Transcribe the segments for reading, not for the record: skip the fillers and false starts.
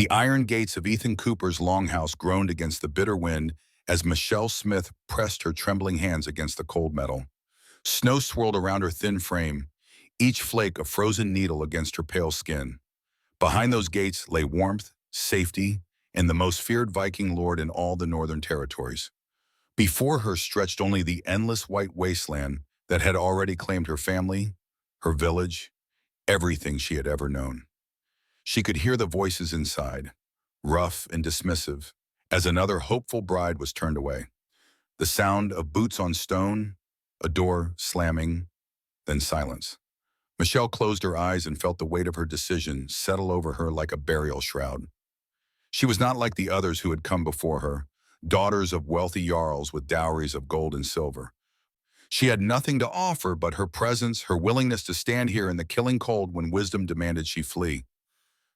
The iron gates of Ethan Cooper's longhouse groaned against the bitter wind as Michelle Smith pressed her trembling hands against the cold metal. Snow swirled around her thin frame, each flake a frozen needle against her pale skin. Behind those gates lay warmth, safety, and the most feared Viking lord in all the northern territories. Before her stretched only the endless white wasteland that had already claimed her family, her village, everything she had ever known. She could hear the voices inside, rough and dismissive, as another hopeful bride was turned away. The sound of boots on stone, a door slamming, then silence. Michelle closed her eyes and felt the weight of her decision settle over her like a burial shroud. She was not like the others who had come before her, daughters of wealthy jarls with dowries of gold and silver. She had nothing to offer but her presence, her willingness to stand here in the killing cold when wisdom demanded she flee.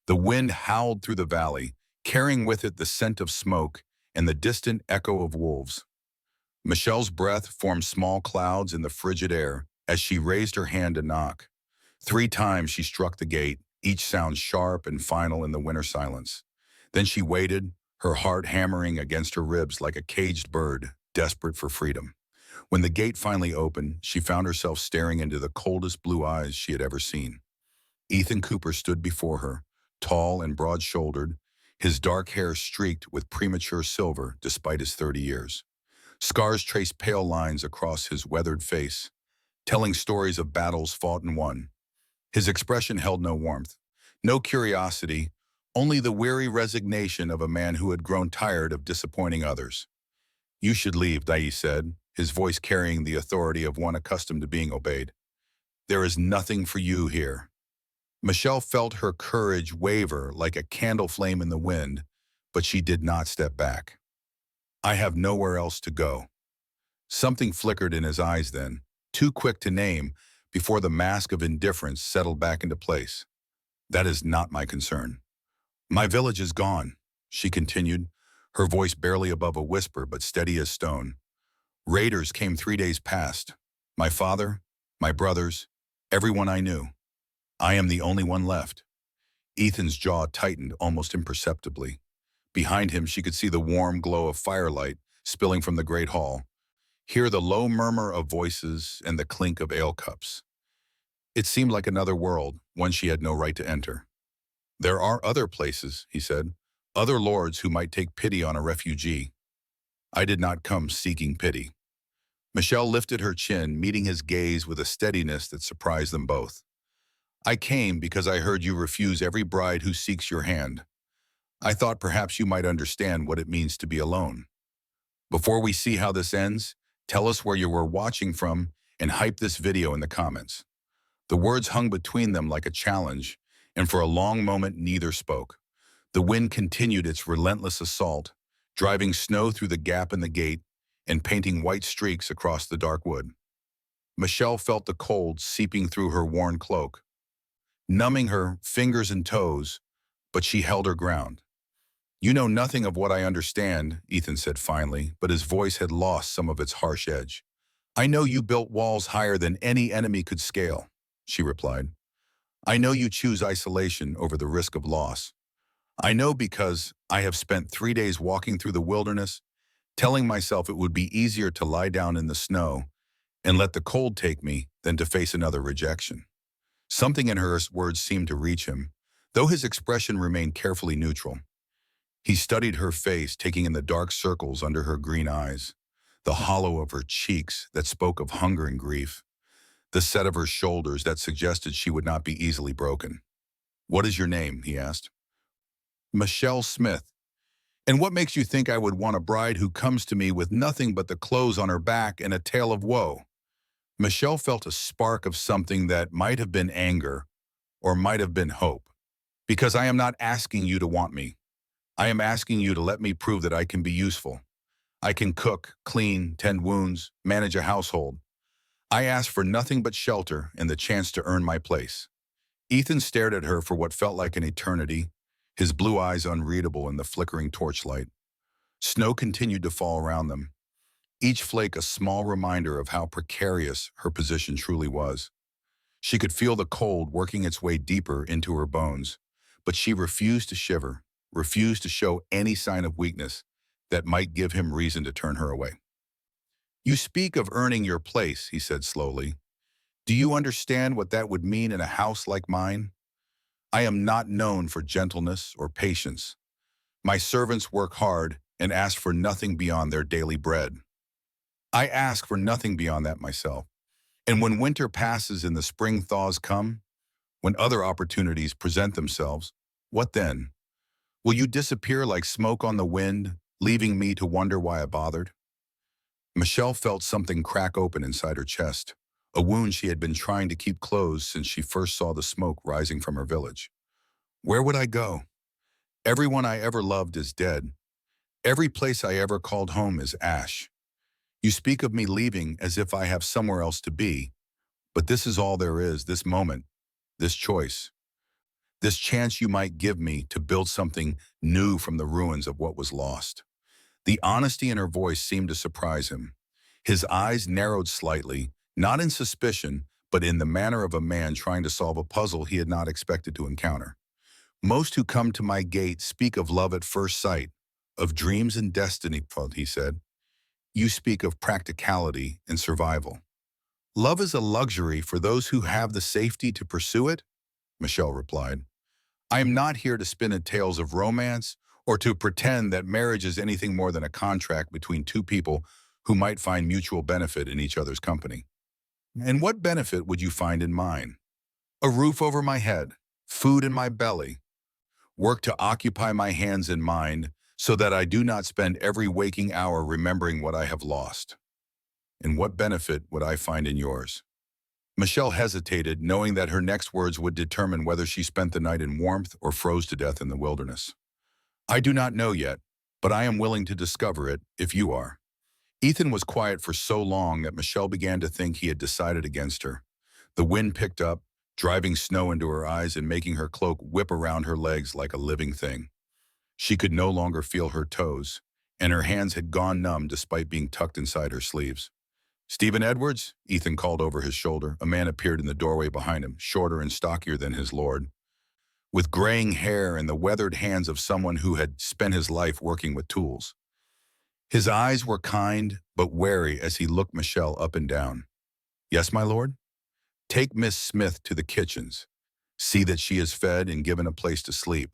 The wind howled through the valley, carrying with it the scent of smoke and the distant echo of wolves. Michelle's breath formed small clouds in the frigid air as she raised her hand to knock. 3 times she struck the gate, each sound sharp and final in the winter silence. Then she waited, her heart hammering against her ribs like a caged bird, desperate for freedom. When the gate finally opened, she found herself staring into the coldest blue eyes she had ever seen. Ethan Cooper stood before her, tall and broad-shouldered, his dark hair streaked with premature silver despite his 30 years. Scars traced pale lines across his weathered face, telling stories of battles fought and won. His expression held no warmth, no curiosity, only the weary resignation of a man who had grown tired of disappointing others. "You should leave," Dai said, his voice carrying the authority of one accustomed to being obeyed. "There is nothing for you here." Michelle felt her courage waver like a candle flame in the wind, but she did not step back. "I have nowhere else to go." Something flickered in his eyes then, too quick to name, before the mask of indifference settled back into place. "That is not my concern. My village is gone," she continued, her voice barely above a whisper but steady as stone. "Raiders came 3 days past. My father, my brothers, everyone I knew. I am the only one left." Ethan's jaw tightened almost imperceptibly. Behind him she could see the warm glow of firelight spilling from the great hall, hear the low murmur of voices and the clink of ale cups. It seemed like another world, one she had no right to enter. "There are other places," he said, "other lords who might take pity on a refugee. I did not come seeking pity." Michelle lifted her chin, meeting his gaze with a steadiness that surprised them both. "I came because I heard you refuse every bride who seeks your hand. I thought perhaps you might understand what it means to be alone. Before we see how this ends, tell us where you were watching from and hype this video in the comments." The words hung between them like a challenge, and for a long moment neither spoke. The wind continued its relentless assault, driving snow through the gap in the gate and painting white streaks across the dark wood. Michelle felt the cold seeping through her worn cloak, numbing her fingers and toes, but she held her ground. "You know nothing of what I understand," Ethan said finally, but his voice had lost some of its harsh edge. "I know you built walls higher than any enemy could scale," she replied. "I know you choose isolation over the risk of loss. I know because I have spent 3 days walking through the wilderness, telling myself it would be easier to lie down in the snow and let the cold take me than to face another rejection." Something in her words seemed to reach him, though his expression remained carefully neutral. He studied her face, taking in the dark circles under her green eyes, the hollow of her cheeks that spoke of hunger and grief, the set of her shoulders that suggested she would not be easily broken. "What is your name?" he asked. "Michelle Smith. And what makes you think I would want a bride who comes to me with nothing but the clothes on her back and a tale of woe?" Michelle felt a spark of something that might have been anger or might have been hope. "Because I am not asking you to want me. I am asking you to let me prove that I can be useful. I can cook, clean, tend wounds, manage a household. I ask for nothing but shelter and the chance to earn my place." Ethan stared at her for what felt like an eternity, his blue eyes unreadable in the flickering torchlight. Snow continued to fall around them, each flake a small reminder of how precarious her position truly was. She could feel the cold working its way deeper into her bones, but she refused to shiver. refused to show any sign of weakness that might give him reason to turn her away. "You speak of earning your place," he said slowly. "Do you understand what that would mean in a house like mine? I am not known for gentleness or patience. My servants work hard and ask for nothing beyond their daily bread. I ask for nothing beyond that myself. And when winter passes and the spring thaws come, when other opportunities present themselves, what then? Will you disappear like smoke on the wind, leaving me to wonder why I bothered?" Michelle felt something crack open inside her chest, a wound she had been trying to keep closed since she first saw the smoke rising from her village. "Where would I go? Everyone I ever loved is dead. Every place I ever called home is ash. You speak of me leaving as if I have somewhere else to be, but this is all there is, this moment, this choice, this chance you might give me to build something new from the ruins of what was lost." The honesty in her voice seemed to surprise him. His eyes narrowed slightly, not in suspicion, but in the manner of a man trying to solve a puzzle he had not expected to encounter. "Most who come to my gate speak of love at first sight, of dreams and destiny," he said. "You speak of practicality and survival. Love is a luxury for those who have the safety to pursue it," Michelle replied. "I am not here to spin tales of romance or to pretend that marriage is anything more than a contract between two people who might find mutual benefit in each other's company. And what benefit would you find in mine? A roof over my head, food in my belly, work to occupy my hands and mind so that I do not spend every waking hour remembering what I have lost. And what benefit would I find in yours?" Michelle hesitated, knowing that her next words would determine whether she spent the night in warmth or froze to death in the wilderness. "I do not know yet, but I am willing to discover it if you are." Ethan was quiet for so long that Michelle began to think he had decided against her. The wind picked up, driving snow into her eyes and making her cloak whip around her legs like a living thing. She could no longer feel her toes, and her hands had gone numb despite being tucked inside her sleeves. "Stephen Edwards?" Ethan called over his shoulder. A man appeared in the doorway behind him, shorter and stockier than his lord, with graying hair and the weathered hands of someone who had spent his life working with tools. His eyes were kind but wary as he looked Michelle up and down. "Yes, my lord? Take Miss Smith to the kitchens. See that she is fed and given a place to sleep.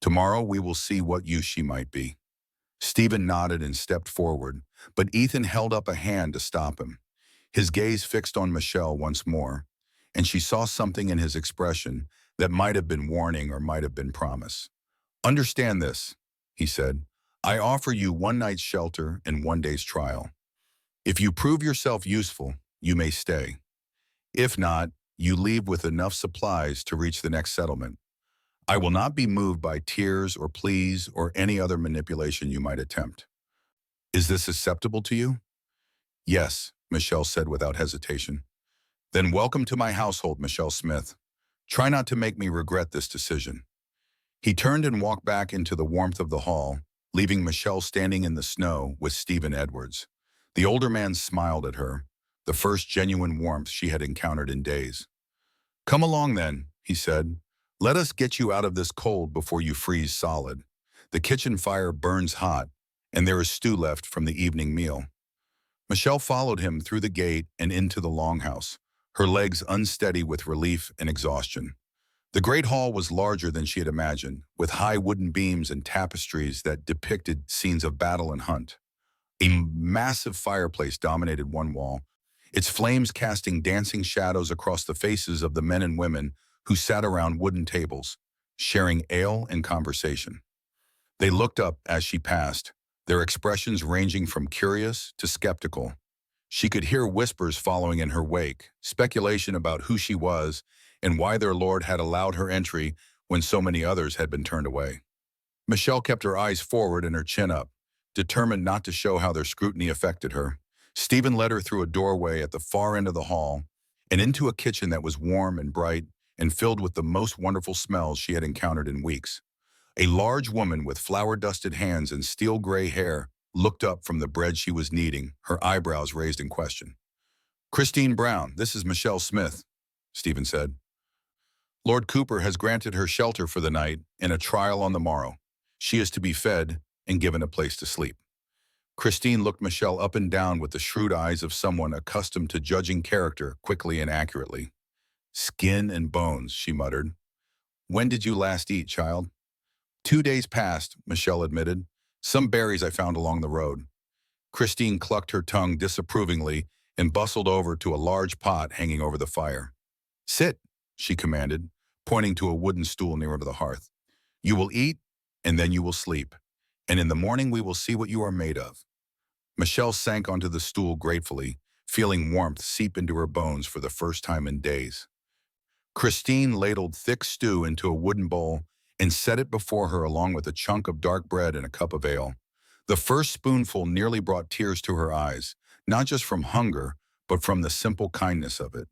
Tomorrow we will see what use she might be." Stephen nodded and stepped forward, but Ethan held up a hand to stop him. His gaze fixed on Michelle once more, and she saw something in his expression that might have been warning or might have been promise. "Understand this," he said. "I offer you one night's shelter and 1 day's trial. If you prove yourself useful, you may stay. If not, you leave with enough supplies to reach the next settlement. I will not be moved by tears or pleas or any other manipulation you might attempt. Is this acceptable to you?" "Yes," Michelle said without hesitation. "Then welcome to my household, Michelle Smith. Try not to make me regret this decision." He turned and walked back into the warmth of the hall, leaving Michelle standing in the snow with Stephen Edwards. The older man smiled at her, the first genuine warmth she had encountered in days. "Come along then," he said. "Let us get you out of this cold before you freeze solid. The kitchen fire burns hot, and there is stew left from the evening meal." Michelle followed him through the gate and into the longhouse, her legs unsteady with relief and exhaustion. The great hall was larger than she had imagined, with high wooden beams and tapestries that depicted scenes of battle and hunt. A massive fireplace dominated one wall, its flames casting dancing shadows across the faces of the men and women who sat around wooden tables, sharing ale and conversation. They looked up as she passed, their expressions ranging from curious to skeptical. She could hear whispers following in her wake, speculation about who she was and why their lord had allowed her entry when so many others had been turned away. Michelle kept her eyes forward and her chin up, determined not to show how their scrutiny affected her. Stephen led her through a doorway at the far end of the hall and into a kitchen that was warm and bright and filled with the most wonderful smells she had encountered in weeks. A large woman with flour-dusted hands and steel-gray hair looked up from the bread she was kneading, her eyebrows raised in question. "Christine Brown, this is Michelle Smith," Stephen said. "Lord Cooper has granted her shelter for the night and a trial on the morrow. She is to be fed and given a place to sleep. Christine looked Michelle up and down with the shrewd eyes of someone accustomed to judging character quickly and accurately. Skin and bones, she muttered. When did you last eat, child? 2 days passed, Michelle admitted. Some berries I found along the road. Christine clucked her tongue disapprovingly and bustled over to a large pot hanging over the fire. Sit, she commanded, pointing to a wooden stool near the hearth. You will eat, and then you will sleep. And in the morning we will see what you are made of. Michelle sank onto the stool gratefully, feeling warmth seep into her bones for the first time in days. Christine ladled thick stew into a wooden bowl and set it before her along with a chunk of dark bread and a cup of ale. The first spoonful nearly brought tears to her eyes, not just from hunger, but from the simple kindness of it.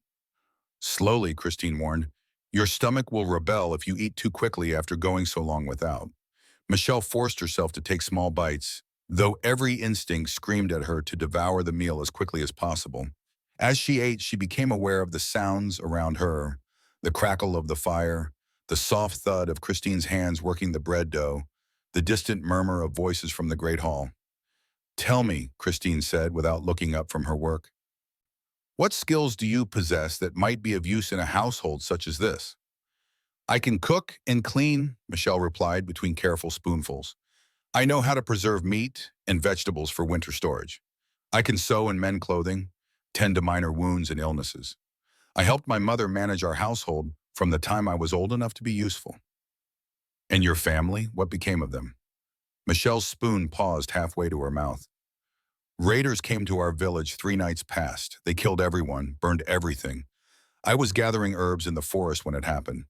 Slowly, Christine warned, your stomach will rebel if you eat too quickly after going so long without. Michelle forced herself to take small bites, though every instinct screamed at her to devour the meal as quickly as possible. As she ate, she became aware of the sounds around her, the crackle of the fire, the soft thud of Christine's hands working the bread dough, the distant murmur of voices from the great hall. Tell me, Christine said without looking up from her work, what skills do you possess that might be of use in a household such as this? I can cook and clean, Michelle replied between careful spoonfuls. I know how to preserve meat and vegetables for winter storage. I can sew and mend clothing, tend to minor wounds and illnesses. I helped my mother manage our household from the time I was old enough to be useful. And your family, what became of them? Michelle's spoon paused halfway to her mouth. Raiders came to our village 3 nights past. They killed everyone, burned everything. I was gathering herbs in the forest when it happened.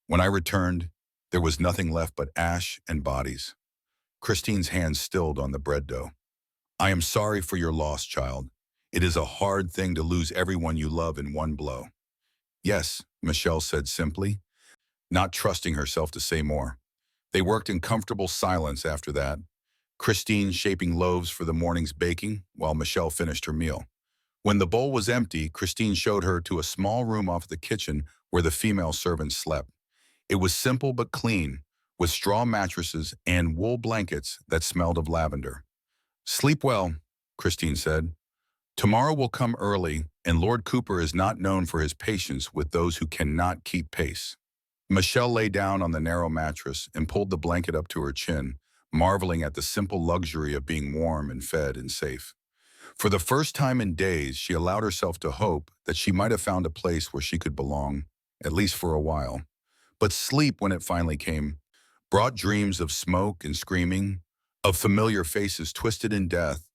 When I returned, there was nothing left but ash and bodies. Christine's hands stilled on the bread dough. I am sorry for your loss, child. It is a hard thing to lose everyone you love in one blow. Yes, Michelle said simply, not trusting herself to say more. They worked in comfortable silence after that, Christine shaping loaves for the morning's baking while Michelle finished her meal. When the bowl was empty, Christine showed her to a small room off the kitchen where the female servants slept. It was simple but clean, with straw mattresses and wool blankets that smelled of lavender. Sleep well, Christine said. Tomorrow will come early, and Lord Cooper is not known for his patience with those who cannot keep pace. Michelle lay down on the narrow mattress and pulled the blanket up to her chin, marveling at the simple luxury of being warm and fed and safe. For the first time in days, she allowed herself to hope that she might have found a place where she could belong, at least for a while. But sleep, when it finally came, brought dreams of smoke and screaming, of familiar faces twisted in death,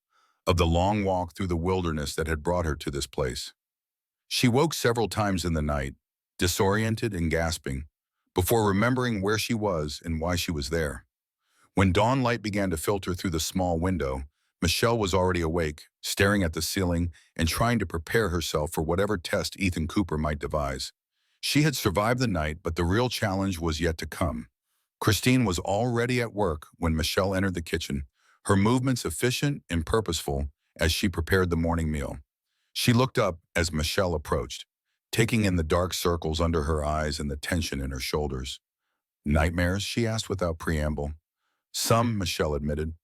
of the long walk through the wilderness that had brought her to this place. She woke several times in the night, disoriented and gasping, before remembering where she was and why she was there. When dawn light began to filter through the small window, Michelle was already awake, staring at the ceiling and trying to prepare herself for whatever test Ethan Cooper might devise. She had survived the night, but the real challenge was yet to come. Christine was already at work when Michelle entered the kitchen, her movements efficient and purposeful as she prepared the morning meal. She looked up as Michelle approached, taking in the dark circles under her eyes and the tension in her shoulders. Nightmares, she asked without preamble. Some, Michelle admitted.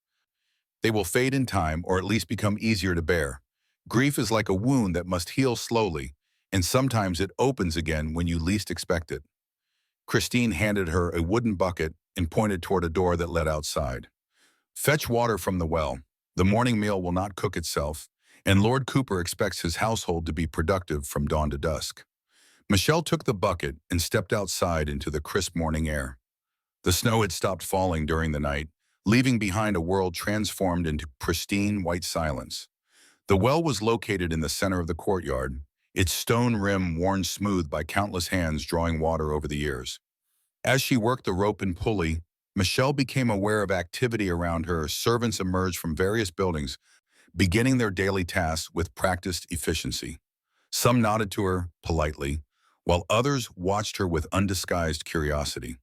They will fade in time or at least become easier to bear. Grief is like a wound that must heal slowly, and sometimes it opens again when you least expect it. Christine handed her a wooden bucket and pointed toward a door that led outside. Fetch water from the well. The morning meal will not cook itself, and Lord Cooper expects his household to be productive from dawn to dusk. Michelle took the bucket and stepped outside into the crisp morning air. The snow had stopped falling during the night, leaving behind a world transformed into pristine white silence. The well was located in the center of the courtyard, its stone rim worn smooth by countless hands drawing water over the years. As she worked the rope and pulley, Michelle became aware of activity around her. Servants emerged from various buildings, beginning their daily tasks with practiced efficiency. Some nodded to her politely, while others watched her with undisguised curiosity.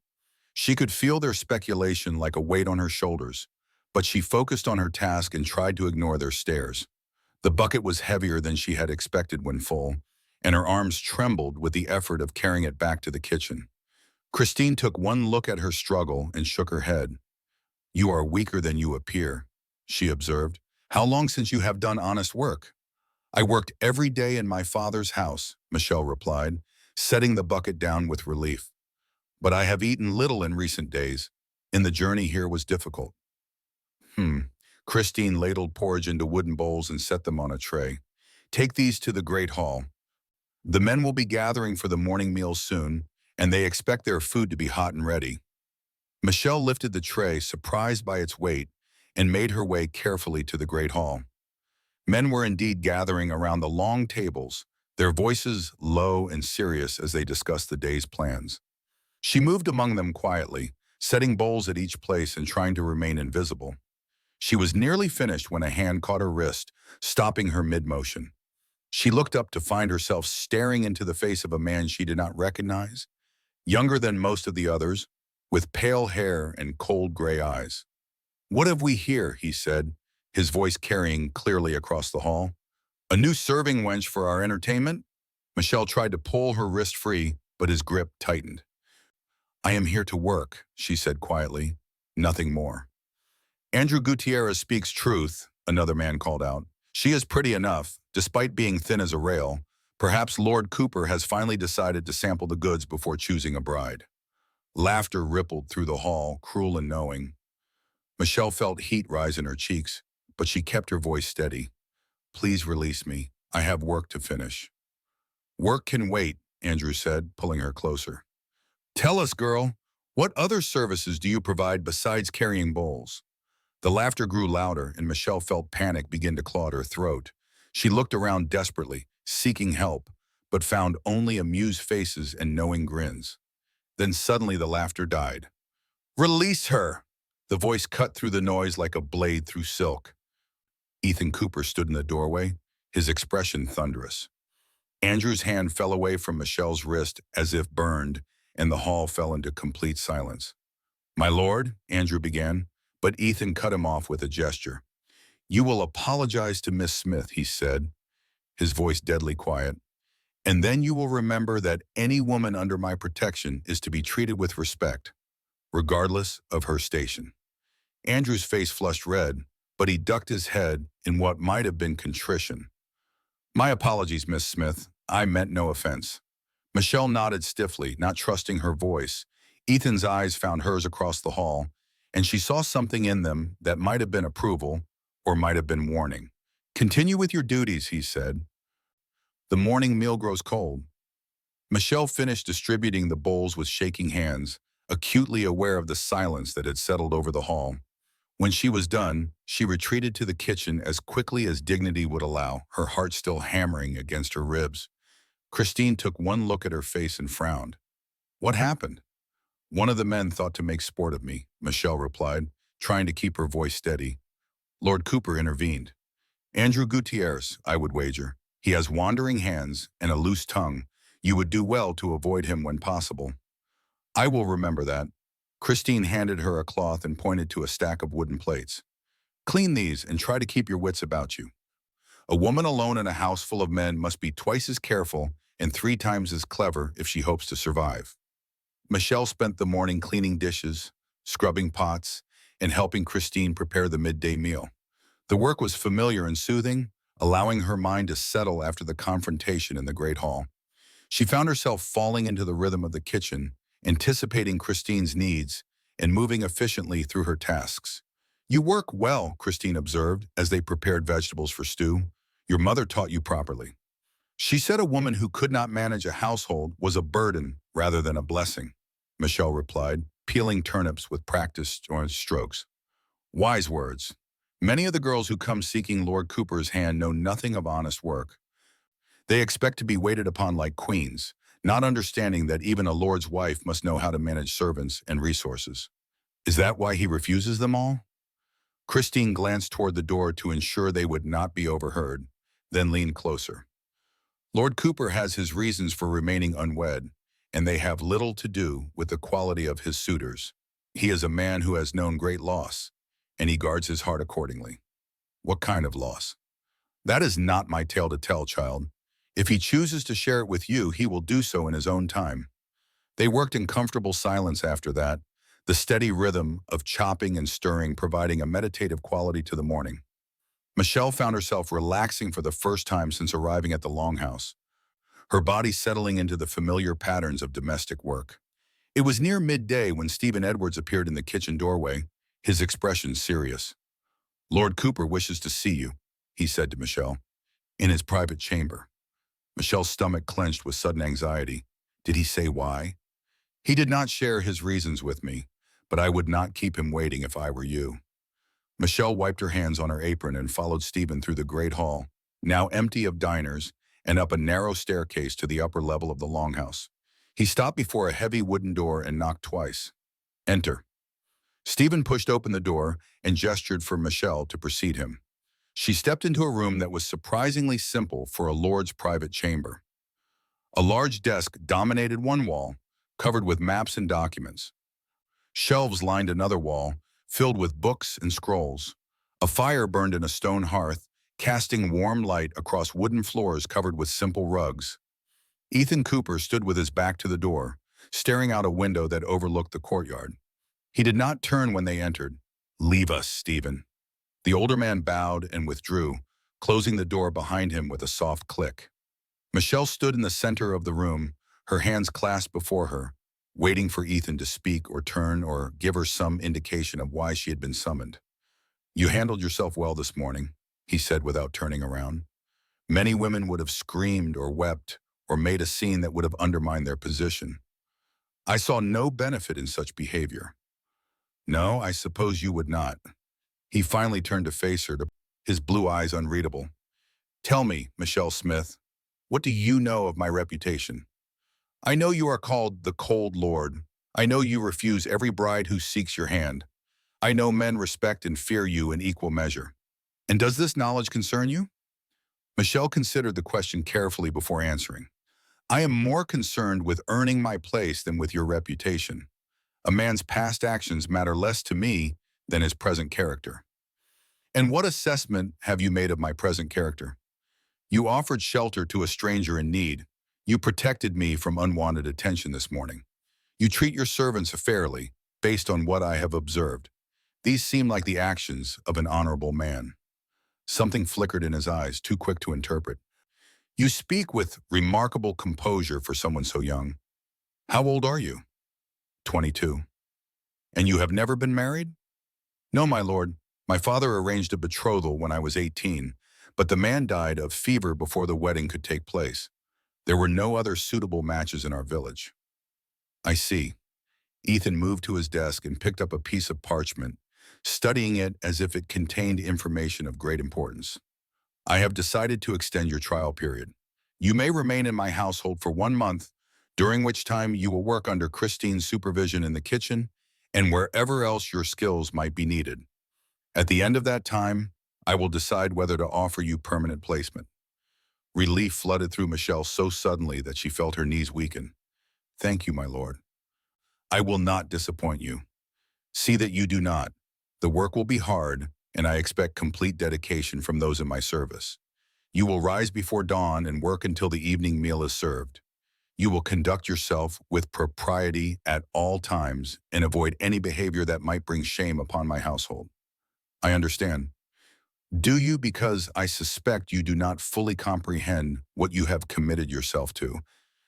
She could feel their speculation like a weight on her shoulders, but she focused on her task and tried to ignore their stares. The bucket was heavier than she had expected when full, and her arms trembled with the effort of carrying it back to the kitchen. Christine took one look at her struggle and shook her head. You are weaker than you appear, she observed. How long since you have done honest work? I worked every day in my father's house, Michelle replied, setting the bucket down with relief. But I have eaten little in recent days, and the journey here was difficult. Hmm. Christine ladled porridge into wooden bowls and set them on a tray. Take these to the great hall. The men will be gathering for the morning meal soon, and they expect their food to be hot and ready. Michelle lifted the tray, surprised by its weight, and made her way carefully to the great hall. Men were indeed gathering around the long tables, their voices low and serious as they discussed the day's plans. She moved among them quietly, setting bowls at each place and trying to remain invisible. She was nearly finished when a hand caught her wrist, stopping her mid-motion. She looked up to find herself staring into the face of a man she did not recognize, younger than most of the others, with pale hair and cold gray eyes. "What have we here?" he said, his voice carrying clearly across the hall. "A new serving wench for our entertainment?" Michelle tried to pull her wrist free, but his grip tightened. "I am here to work," she said quietly, nothing more. "Andrew Gutierrez speaks truth," another man called out. "She is pretty enough, despite being thin as a rail. Perhaps Lord Cooper has finally decided to sample the goods before choosing a bride." Laughter rippled through the hall, cruel and knowing. Michelle felt heat rise in her cheeks, but she kept her voice steady. "Please release me. I have work to finish." "Work can wait," Andrew said, pulling her closer. "Tell us, girl, what other services do you provide besides carrying bowls?" The laughter grew louder, and Michelle felt panic begin to claw at her throat. She looked around desperately, seeking help, but found only amused faces and knowing grins. Then suddenly the laughter died. "Release her!" The voice cut through the noise like a blade through silk. Ethan Cooper stood in the doorway, his expression thunderous. Andrew's hand fell away from Michelle's wrist as if burned, and the hall fell into complete silence. "My lord," Andrew began, but Ethan cut him off with a gesture. "You will apologize to Miss Smith," he said, his voice deadly quiet. "And then you will remember that any woman under my protection is to be treated with respect, regardless of her station." Andrew's face flushed red, but he ducked his head in what might have been contrition. "My apologies, Miss Smith. I meant no offense." Michelle nodded stiffly, not trusting her voice. Ethan's eyes found hers across the hall, and she saw something in them that might have been approval or might have been warning. "Continue with your duties," he said. "The morning meal grows cold." Michelle finished distributing the bowls with shaking hands, acutely aware of the silence that had settled over the hall. When she was done, she retreated to the kitchen as quickly as dignity would allow, her heart still hammering against her ribs. Christine took one look at her face and frowned. "What happened?" "One of the men thought to make sport of me," Michelle replied, trying to keep her voice steady. Lord Cooper intervened. "Andrew Gutierrez, I would wager. He has wandering hands and a loose tongue. You would do well to avoid him when possible." "I will remember that." Christine handed her a cloth and pointed to a stack of wooden plates. "Clean these and try to keep your wits about you. A woman alone in a house full of men must be twice as careful and 3 times as clever if she hopes to survive." Michelle spent the morning cleaning dishes, scrubbing pots, and helping Christine prepare the midday meal. The work was familiar and soothing, allowing her mind to settle after the confrontation in the great hall. She found herself falling into the rhythm of the kitchen, anticipating Christine's needs and moving efficiently through her tasks. "You work well," Christine observed as they prepared vegetables for stew. "Your mother taught you properly." "She said a woman who could not manage a household was a burden rather than a blessing," Michelle replied, peeling turnips with practiced strokes. "Wise words. Many of the girls who come seeking Lord Cooper's hand know nothing of honest work. They expect to be waited upon like queens, not understanding that even a lord's wife must know how to manage servants and resources. Is that why he refuses them all?" Christine glanced toward the door to ensure they would not be overheard, then leaned closer. "Lord Cooper has his reasons for remaining unwed, and they have little to do with the quality of his suitors. He is a man who has known great loss, and he guards his heart accordingly." "What kind of loss?" "That is not my tale to tell, child. If he chooses to share it with you, he will do so in his own time." They worked in comfortable silence after that, the steady rhythm of chopping and stirring providing a meditative quality to the morning. Michelle found herself relaxing for the first time since arriving at the longhouse, her body settling into the familiar patterns of domestic work. It was near midday when Stephen Edwards appeared in the kitchen doorway, his expression serious. "Lord Cooper wishes to see you," he said to Michelle, "in his private chamber." Michelle's stomach clenched with sudden anxiety. Did he say why? He did not share his reasons with me, but I would not keep him waiting if I were you. Michelle wiped her hands on her apron and followed Stephen through the great hall, now empty of diners, and up a narrow staircase to the upper level of the longhouse. He stopped before a heavy wooden door and knocked twice. "Enter." Stephen pushed open the door and gestured for Michelle to precede him. She stepped into a room that was surprisingly simple for a lord's private chamber. A large desk dominated one wall, covered with maps and documents. Shelves lined another wall, filled with books and scrolls. A fire burned in a stone hearth, casting warm light across wooden floors covered with simple rugs. Ethan Cooper stood with his back to the door, staring out a window that overlooked the courtyard. He did not turn when they entered. "Leave us, Stephen." The older man bowed and withdrew, closing the door behind him with a soft click. Michelle stood in the center of the room, her hands clasped before her, waiting for Ethan to speak or turn or give her some indication of why she had been summoned. "You handled yourself well this morning," he said without turning around. Many women would have screamed or wept or made a scene that would have undermined their position. "I saw no benefit in such behavior." "No, I suppose you would not." He finally turned to face her, his blue eyes unreadable. "Tell me, Michelle Smith, what do you know of my reputation? I know you are called the Cold Lord. I know you refuse every bride who seeks your hand. I know men respect and fear you in equal measure. And does this knowledge concern you?" Michelle considered the question carefully before answering. "I am more concerned with earning my place than with your reputation. A man's past actions matter less to me than his present character." "And what assessment have you made of my present character?" "You offered shelter to a stranger in need. You protected me from unwanted attention this morning. You treat your servants fairly, based on what I have observed. These seem like the actions of an honorable man." Something flickered in his eyes, too quick to interpret. "You speak with remarkable composure for someone so young. How old are you?" 22. "And you have never been married?" "No, my lord. My father arranged a betrothal when I was 18, but the man died of fever before the wedding could take place. There were no other suitable matches in our village." "I see." Ethan moved to his desk and picked up a piece of parchment, studying it as if it contained information of great importance. "I have decided to extend your trial period. You may remain in my household for 1 month, during which time you will work under Christine's supervision in the kitchen and wherever else your skills might be needed. At the end of that time, I will decide whether to offer you permanent placement." Relief flooded through Michelle so suddenly that she felt her knees weaken. "Thank you, my lord. I will not disappoint you. See that you do not. The work will be hard, and I expect complete dedication from those in my service. You will rise before dawn and work until the evening meal is served. You will conduct yourself with propriety at all times and avoid any behavior that might bring shame upon my household." "I understand." "Do you, because I suspect you do not fully comprehend what you have committed yourself to.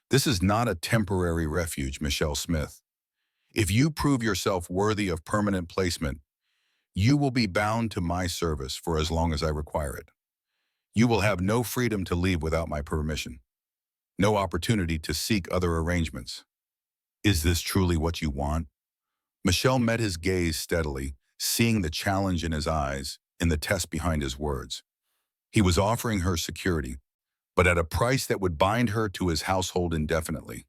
This is not a temporary refuge, Michelle Smith. If you prove yourself worthy of permanent placement, you will be bound to my service for as long as I require it. You will have no freedom to leave without my permission, no opportunity to seek other arrangements. Is this truly what you want?" Michelle met his gaze steadily, seeing the challenge in his eyes and the test behind his words. He was offering her security, but at a price that would bind her to his household indefinitely.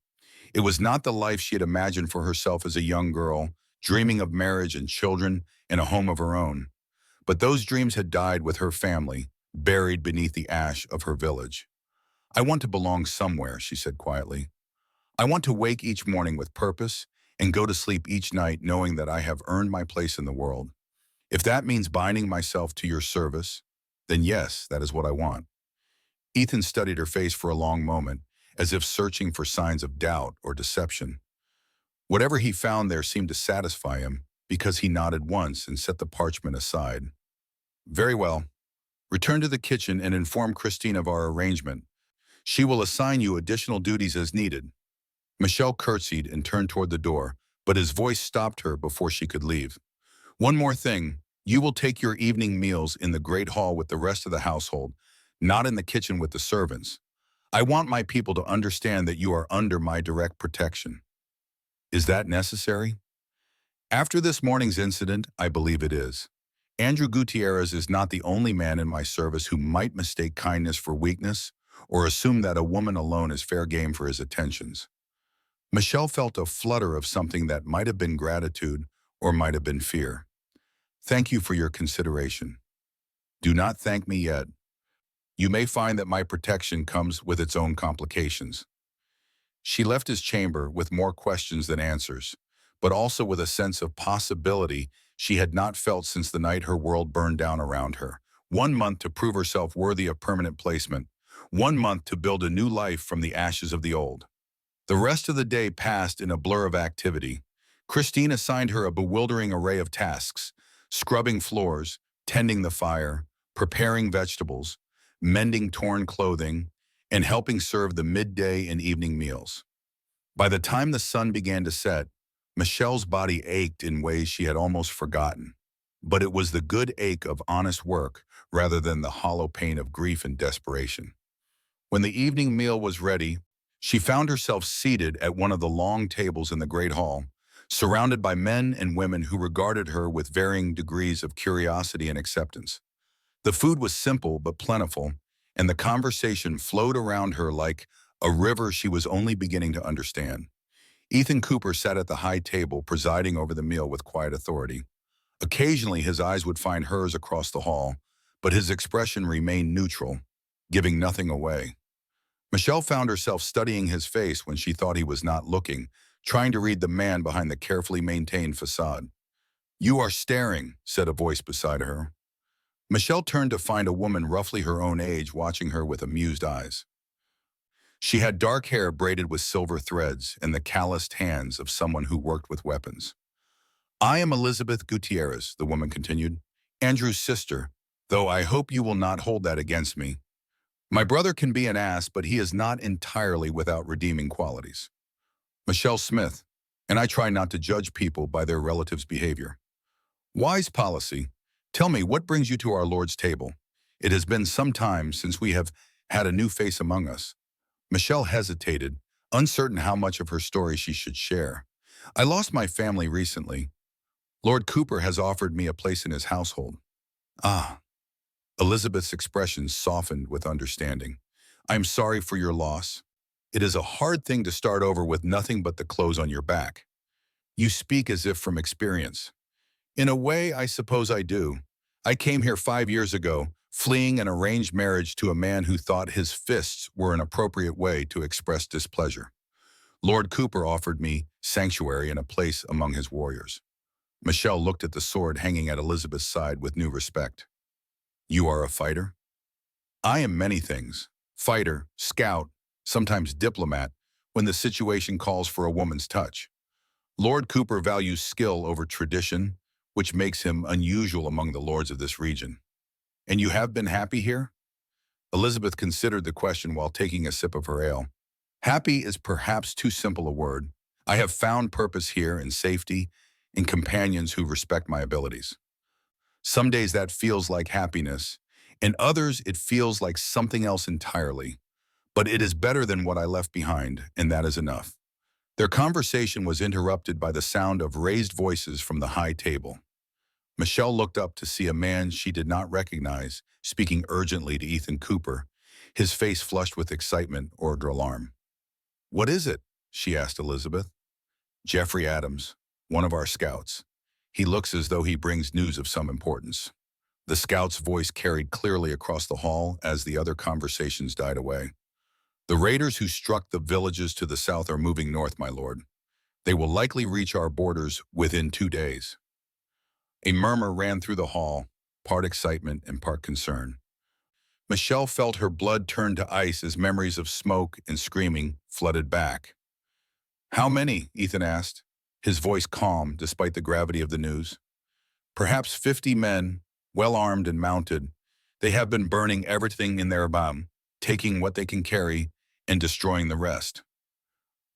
It was not the life she had imagined for herself as a young girl, dreaming of marriage and children and a home of her own. But those dreams had died with her family, buried beneath the ash of her village. "I want to belong somewhere," she said quietly. "I want to wake each morning with purpose and go to sleep each night knowing that I have earned my place in the world. If that means binding myself to your service, then yes, that is what I want." Ethan studied her face for a long moment, as if searching for signs of doubt or deception. Whatever he found there seemed to satisfy him because he nodded once and set the parchment aside. Very well. Return to the kitchen and inform Christine of our arrangement. She will assign you additional duties as needed. Michelle curtsied and turned toward the door, but his voice stopped her before she could leave. One more thing. You will take your evening meals in the great hall with the rest of the household, not in the kitchen with the servants. I want my people to understand that you are under my direct protection. Is that necessary? After this morning's incident, I believe it is. Andrew Gutierrez is not the only man in my service who might mistake kindness for weakness or assume that a woman alone is fair game for his attentions. Michelle felt a flutter of something that might have been gratitude or might have been fear. Thank you for your consideration. Do not thank me yet. You may find that my protection comes with its own complications. She left his chamber with more questions than answers, but also with a sense of possibility she had not felt since the night her world burned down around her. 1 month to prove herself worthy of permanent placement. 1 month to build a new life from the ashes of the old. The rest of the day passed in a blur of activity. Christine assigned her a bewildering array of tasks: scrubbing floors, tending the fire, preparing vegetables, mending torn clothing, and helping serve the midday and evening meals. By the time the sun began to set, Michelle's body ached in ways she had almost forgotten. But it was the good ache of honest work rather than the hollow pain of grief and desperation. When the evening meal was ready, she found herself seated at one of the long tables in the great hall, surrounded by men and women who regarded her with varying degrees of curiosity and acceptance. The food was simple but plentiful, and the conversation flowed around her like a river she was only beginning to understand. Ethan Cooper sat at the high table, presiding over the meal with quiet authority. Occasionally, his eyes would find hers across the hall, but his expression remained neutral, giving nothing away. Michelle found herself studying his face when she thought he was not looking, trying to read the man behind the carefully maintained facade. "You are staring," said a voice beside her. Michelle turned to find a woman roughly her own age watching her with amused eyes. She had dark hair braided with silver threads and the calloused hands of someone who worked with weapons. "I am Elizabeth Gutierrez," the woman continued, "Andrew's sister, though I hope you will not hold that against me. My brother can be an ass, but he is not entirely without redeeming qualities. Michelle Smith, and I try not to judge people by their relatives' behavior. Wise policy. Tell me, what brings you to our Lord's table? It has been some time since we have had a new face among us." Michelle hesitated, uncertain how much of her story she should share. "I lost my family recently. Lord Cooper has offered me a place in his household." "Ah." Elizabeth's expression softened with understanding. "I am sorry for your loss. It is a hard thing to start over with nothing but the clothes on your back. You speak as if from experience." "In a way, I suppose I do. I came here 5 years ago, fleeing an arranged marriage to a man who thought his fists were an appropriate way to express displeasure. Lord Cooper offered me sanctuary and a place among his warriors." Michelle looked at the sword hanging at Elizabeth's side with new respect. "You are a fighter?" "I am many things. Fighter, scout, sometimes diplomat, when the situation calls for a woman's touch. Lord Cooper values skill over tradition, which makes him unusual among the lords of this region. And you have been happy here?" Elizabeth considered the question while taking a sip of her ale. "Happy is perhaps too simple a word. I have found purpose here in safety, in companions who respect my abilities. Some days that feels like happiness, and others it feels like something else entirely. But it is better than what I left behind, and that is enough." Their conversation was interrupted by the sound of raised voices from the high table. Michelle looked up to see a man she did not recognize, speaking urgently to Ethan Cooper, his face flushed with excitement or alarm. "What is it?" she asked Elizabeth. "Jeffrey Adams, one of our scouts. He looks as though he brings news of some importance." The scout's voice carried clearly across the hall as the other conversations died away. "The raiders who struck the villages to the south are moving north, my lord. They will likely reach our borders within 2 days." A murmur ran through the hall, part excitement and part concern. Michelle felt her blood turn to ice as memories of smoke and screaming flooded back. "How many?" Ethan asked. his voice calm despite the gravity of the news. Perhaps 50 men, well armed and mounted. They have been burning everything in their bomb, taking what they can carry and destroying the rest.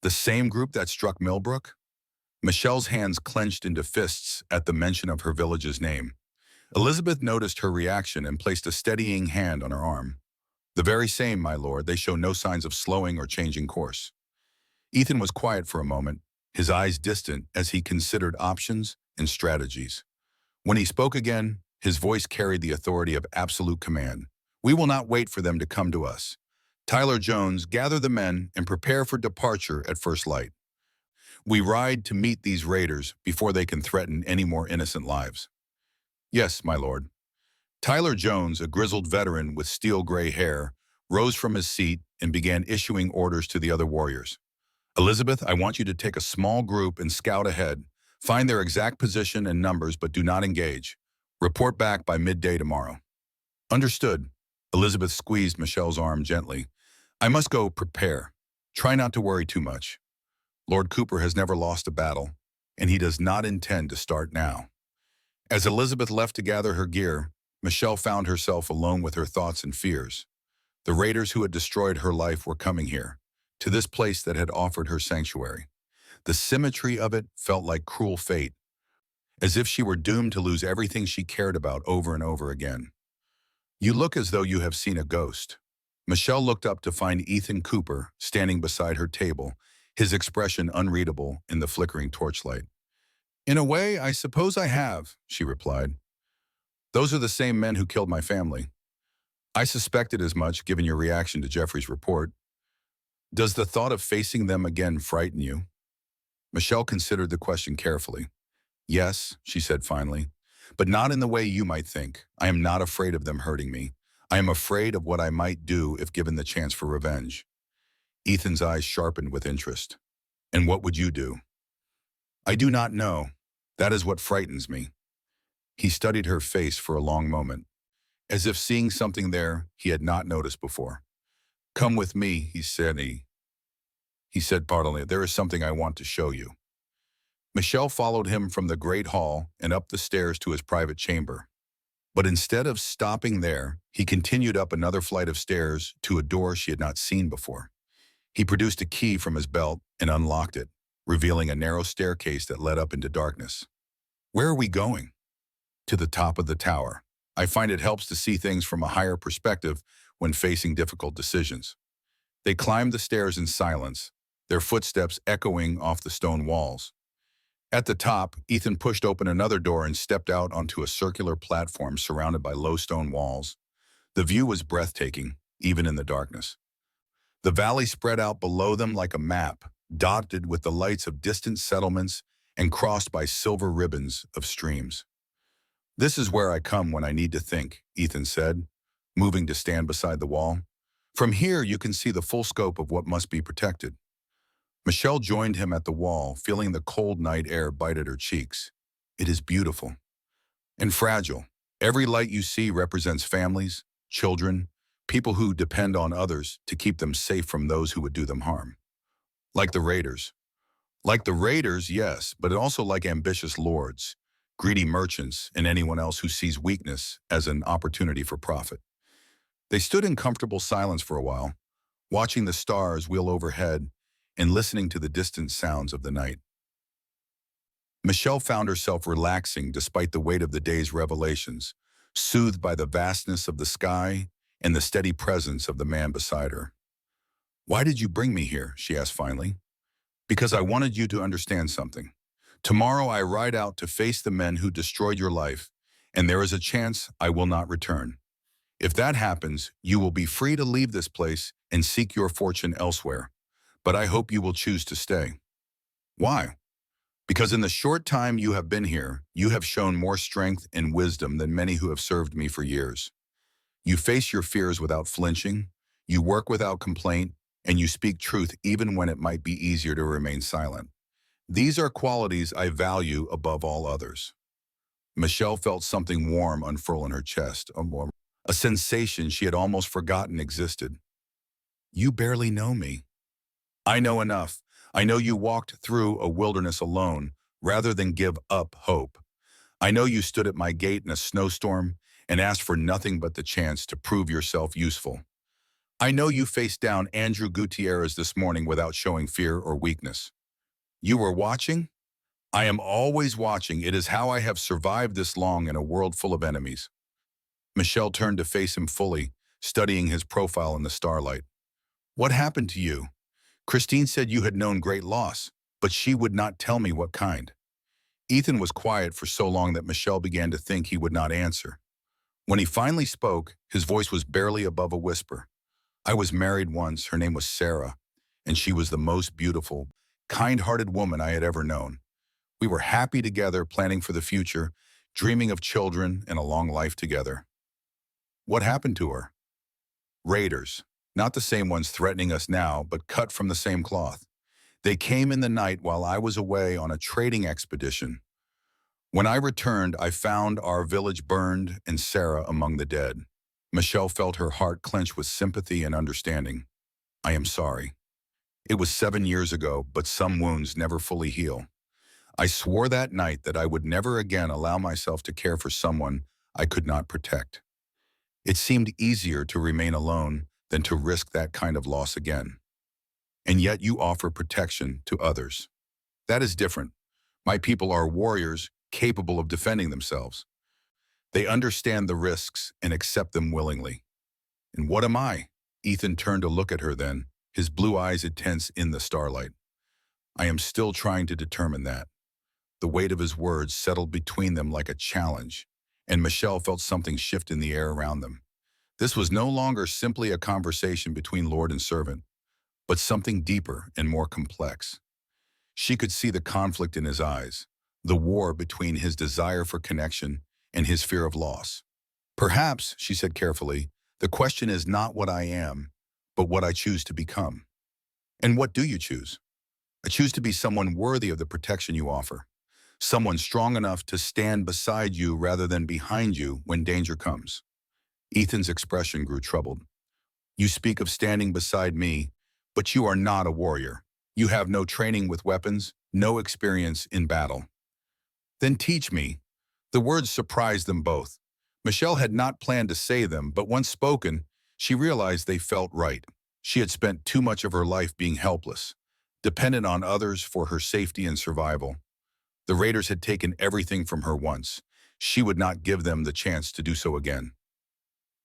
The same group that struck Millbrook? Michelle's hands clenched into fists at the mention of her village's name. Elizabeth noticed her reaction and placed a steadying hand on her arm. The very same, my lord. They show no signs of slowing or changing course. Ethan was quiet for a moment, his eyes distant as he considered options and strategies. When he spoke again, his voice carried the authority of absolute command. We will not wait for them to come to us. Tyler Jones, gather the men and prepare for departure at first light. We ride to meet these raiders before they can threaten any more innocent lives. Yes, my lord. Tyler Jones, a grizzled veteran with steel-gray hair, rose from his seat and began issuing orders to the other warriors. Elizabeth, I want you to take a small group and scout ahead. Find their exact position and numbers, but do not engage. Report back by midday tomorrow. Understood. Elizabeth squeezed Michelle's arm gently. I must go prepare. Try not to worry too much. Lord Cooper has never lost a battle, and he does not intend to start now. As Elizabeth left to gather her gear, Michelle found herself alone with her thoughts and fears. The raiders who had destroyed her life were coming here, to this place that had offered her sanctuary. The symmetry of it felt like cruel fate, as if she were doomed to lose everything she cared about over and over again. You look as though you have seen a ghost. Michelle looked up to find Ethan Cooper standing beside her table, his expression unreadable in the flickering torchlight. In a way, I suppose I have, she replied. Those are the same men who killed my family. I suspected as much, given your reaction to Jeffrey's report. Does the thought of facing them again frighten you? Michelle considered the question carefully. Yes, she said finally, but not in the way you might think. I am not afraid of them hurting me. I am afraid of what I might do if given the chance for revenge. Ethan's eyes sharpened with interest. And what would you do? I do not know. That is what frightens me. He studied her face for a long moment, as if seeing something there he had not noticed before. Come with me, he said. He said partly, there is something I want to show you. Michelle followed him from the great hall and up the stairs to his private chamber. But instead of stopping there, he continued up another flight of stairs to a door she had not seen before. He produced a key from his belt and unlocked it, revealing a narrow staircase that led up into darkness. Where are we going? To the top of the tower. I find it helps to see things from a higher perspective when facing difficult decisions. They climbed the stairs in silence, their footsteps echoing off the stone walls. At the top, Ethan pushed open another door and stepped out onto a circular platform surrounded by low stone walls. The view was breathtaking, even in the darkness. The valley spread out below them like a map, dotted with the lights of distant settlements and crossed by silver ribbons of streams. This is where I come when I need to think, Ethan said, moving to stand beside the wall. From here, you can see the full scope of what must be protected. Michelle joined him at the wall, feeling the cold night air bite at her cheeks. It is beautiful and fragile. Every light you see represents families, children, people who depend on others to keep them safe from those who would do them harm. Like the raiders. Like the raiders, yes, but also like ambitious lords, greedy merchants, and anyone else who sees weakness as an opportunity for profit. They stood in comfortable silence for a while, watching the stars wheel overhead and listening to the distant sounds of the night. Michelle found herself relaxing despite the weight of the day's revelations, soothed by the vastness of the sky and the steady presence of the man beside her. Why did you bring me here? She asked finally. Because I wanted you to understand something. Tomorrow I ride out to face the men who destroyed your life, and there is a chance I will not return. If that happens, you will be free to leave this place and seek your fortune elsewhere. But I hope you will choose to stay. Why? Because in the short time you have been here, you have shown more strength and wisdom than many who have served me for years. You face your fears without flinching, you work without complaint, and you speak truth even when it might be easier to remain silent. These are qualities I value above all others. Michelle felt something warm unfurl in her chest, a sensation she had almost forgotten existed. You barely know me. I know enough. I know you walked through a wilderness alone rather than give up hope. I know you stood at my gate in a snowstorm and asked for nothing but the chance to prove yourself useful. I know you faced down Andrew Gutierrez this morning without showing fear or weakness. You were watching? I am always watching. It is how I have survived this long in a world full of enemies. Michelle turned to face him fully, studying his profile in the starlight. What happened to you? Christine said you had known great loss, but she would not tell me what kind. Ethan was quiet for so long that Michelle began to think he would not answer. When he finally spoke, his voice was barely above a whisper. I was married once. Her name was Sarah, and she was the most beautiful, kind-hearted woman I had ever known. We were happy together, planning for the future, dreaming of children and a long life together. What happened to her? Raiders. Not the same ones threatening us now, but cut from the same cloth. They came in the night while I was away on a trading expedition. When I returned, I found our village burned and Sarah among the dead. Michelle felt her heart clench with sympathy and understanding. I am sorry. It was 7 years ago, but some wounds never fully heal. I swore that night that I would never again allow myself to care for someone I could not protect. It seemed easier to remain alone than to risk that kind of loss again. And yet you offer protection to others. That is different. My people are warriors capable of defending themselves. They understand the risks and accept them willingly. And what am I? Ethan turned to look at her then, his blue eyes intense in the starlight. I am still trying to determine that. The weight of his words settled between them like a challenge, and Michelle felt something shift in the air around them. This was no longer simply a conversation between Lord and servant, but something deeper and more complex. She could see the conflict in his eyes, the war between his desire for connection and his fear of loss. Perhaps, she said carefully, the question is not what I am, but what I choose to become. And what do you choose? I choose to be someone worthy of the protection you offer. Someone strong enough to stand beside you rather than behind you when danger comes. Ethan's expression grew troubled. You speak of standing beside me, but you are not a warrior. You have no training with weapons, no experience in battle. Then teach me. The words surprised them both. Michelle had not planned to say them, but once spoken, she realized they felt right. She had spent too much of her life being helpless, dependent on others for her safety and survival. The raiders had taken everything from her once. She would not give them the chance to do so again.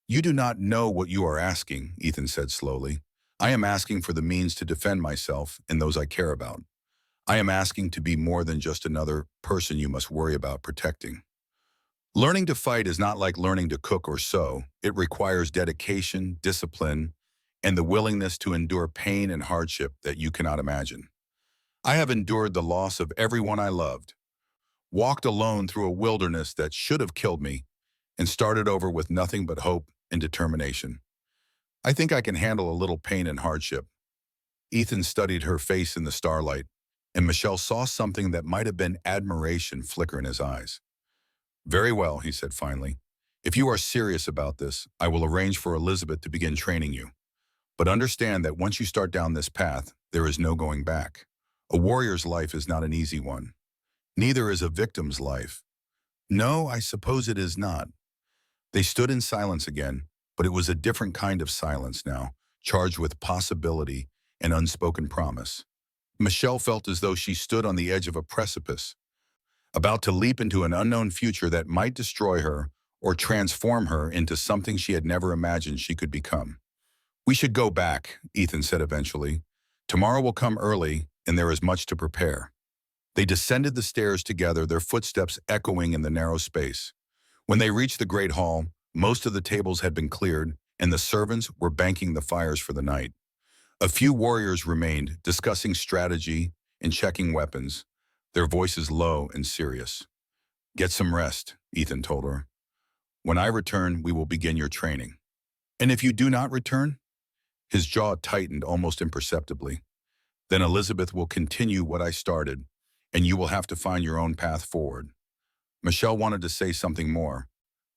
You do not know what you are asking, Ethan said slowly. I am asking for the means to defend myself and those I care about. I am asking to be more than just another person you must worry about protecting. Learning to fight is not like learning to cook or sew. It requires dedication, discipline, and the willingness to endure pain and hardship that you cannot imagine. I have endured the loss of everyone I loved, walked alone through a wilderness that should have killed me, and started over with nothing but hope and determination. I think I can handle a little pain and hardship. Ethan studied her face in the starlight, and Michelle saw something that might have been admiration flicker in his eyes. Very well, he said finally. If you are serious about this, I will arrange for Elizabeth to begin training you. But understand that once you start down this path, there is no going back. A warrior's life is not an easy one. Neither is a victim's life. No, I suppose it is not. They stood in silence again, but it was a different kind of silence now, charged with possibility and unspoken promise. Michelle felt as though she stood on the edge of a precipice, about to leap into an unknown future that might destroy her or transform her into something she had never imagined she could become. We should go back, Ethan said eventually. Tomorrow will come early, and there is much to prepare. They descended the stairs together, their footsteps echoing in the narrow space. When they reached the great hall, most of the tables had been cleared, and the servants were banking the fires for the night. A few warriors remained, discussing strategy and checking weapons, their voices low and serious. Get some rest, Ethan told her. When I return, we will begin your training. And if you do not return? His jaw tightened almost imperceptibly. Then Elizabeth will continue what I started, and you will have to find your own path forward. Michelle wanted to say something more,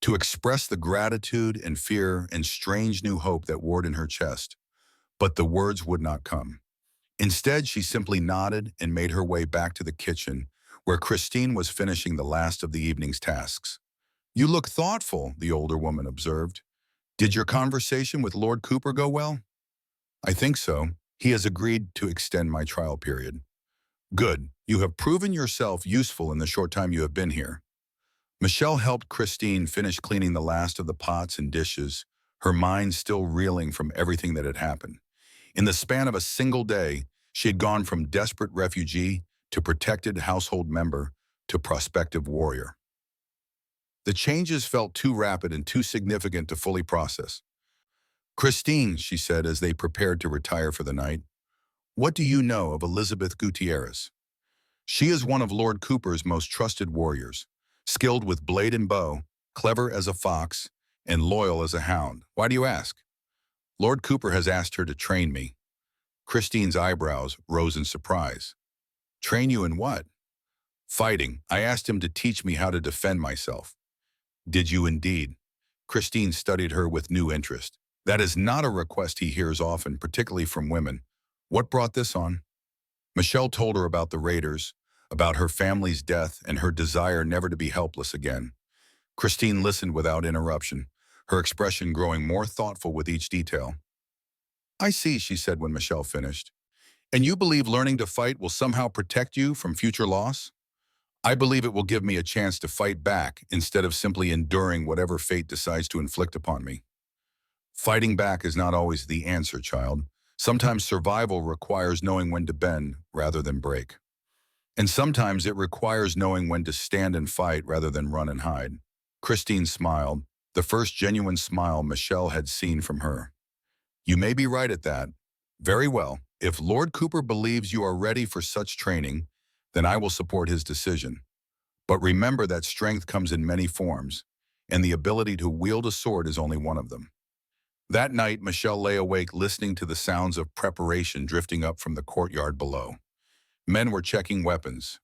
to express the gratitude and fear and strange new hope that warred in her chest, but the words would not come. Instead, she simply nodded and made her way back to the kitchen, where Christine was finishing the last of the evening's tasks. "You look thoughtful," the older woman observed. "Did your conversation with Lord Cooper go well?" "I think so. He has agreed to extend my trial period." "Good. You have proven yourself useful in the short time you have been here." Michelle helped Christine finish cleaning the last of the pots and dishes, her mind still reeling from everything that had happened. In the span of a single day, she had gone from desperate refugee to protected household member to prospective warrior. The changes felt too rapid and too significant to fully process. "Christine," she said as they prepared to retire for the night, "what do you know of Elizabeth Gutierrez?" "She is one of Lord Cooper's most trusted warriors, skilled with blade and bow, clever as a fox, and loyal as a hound. Why do you ask?" "Lord Cooper has asked her to train me." Christine's eyebrows rose in surprise. "Train you in what?" "Fighting. I asked him to teach me how to defend myself." "Did you indeed?" Christine studied her with new interest. "That is not a request he hears often, particularly from women. What brought this on?" Michelle told her about the raiders, about her family's death, and her desire never to be helpless again. Christine listened without interruption, her expression growing more thoughtful with each detail. "I see," she said when Michelle finished. "And you believe learning to fight will somehow protect you from future loss?" "I believe it will give me a chance to fight back instead of simply enduring whatever fate decides to inflict upon me." "Fighting back is not always the answer, child. Sometimes survival requires knowing when to bend rather than break. And sometimes it requires knowing when to stand and fight rather than run and hide." Christine smiled, the first genuine smile Michelle had seen from her. "You may be right at that. Very well. If Lord Cooper believes you are ready for such training, then I will support his decision. But remember that strength comes in many forms, and the ability to wield a sword is only one of them." That night, Michelle lay awake listening to the sounds of preparation drifting up from the courtyard below. Men were checking weapons,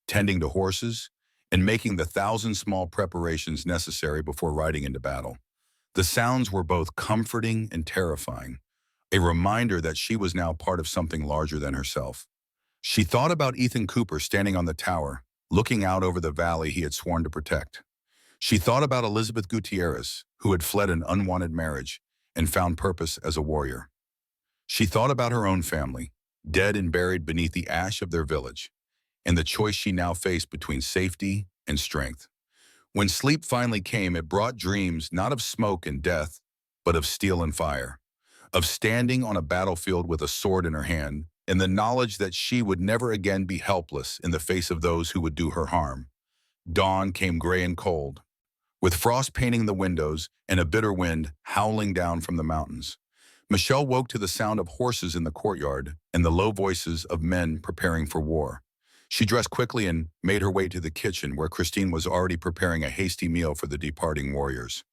tending to horses, and making the thousand small preparations necessary before riding into battle. The sounds were both comforting and terrifying, a reminder that she was now part of something larger than herself. She thought about Ethan Cooper standing on the tower, looking out over the valley he had sworn to protect. She thought about Elizabeth Gutierrez, who had fled an unwanted marriage and found purpose as a warrior. She thought about her own family, dead and buried beneath the ash of their village, and the choice she now faced between safety and strength. When sleep finally came, it brought dreams not of smoke and death, but of steel and fire, of standing on a battlefield with a sword in her hand, and the knowledge that she would never again be helpless in the face of those who would do her harm. Dawn came gray and cold, with frost painting the windows and a bitter wind howling down from the mountains. Michelle woke to the sound of horses in the courtyard and the low voices of men preparing for war. She dressed quickly and made her way to the kitchen, where Christine was already preparing a hasty meal for the departing warriors.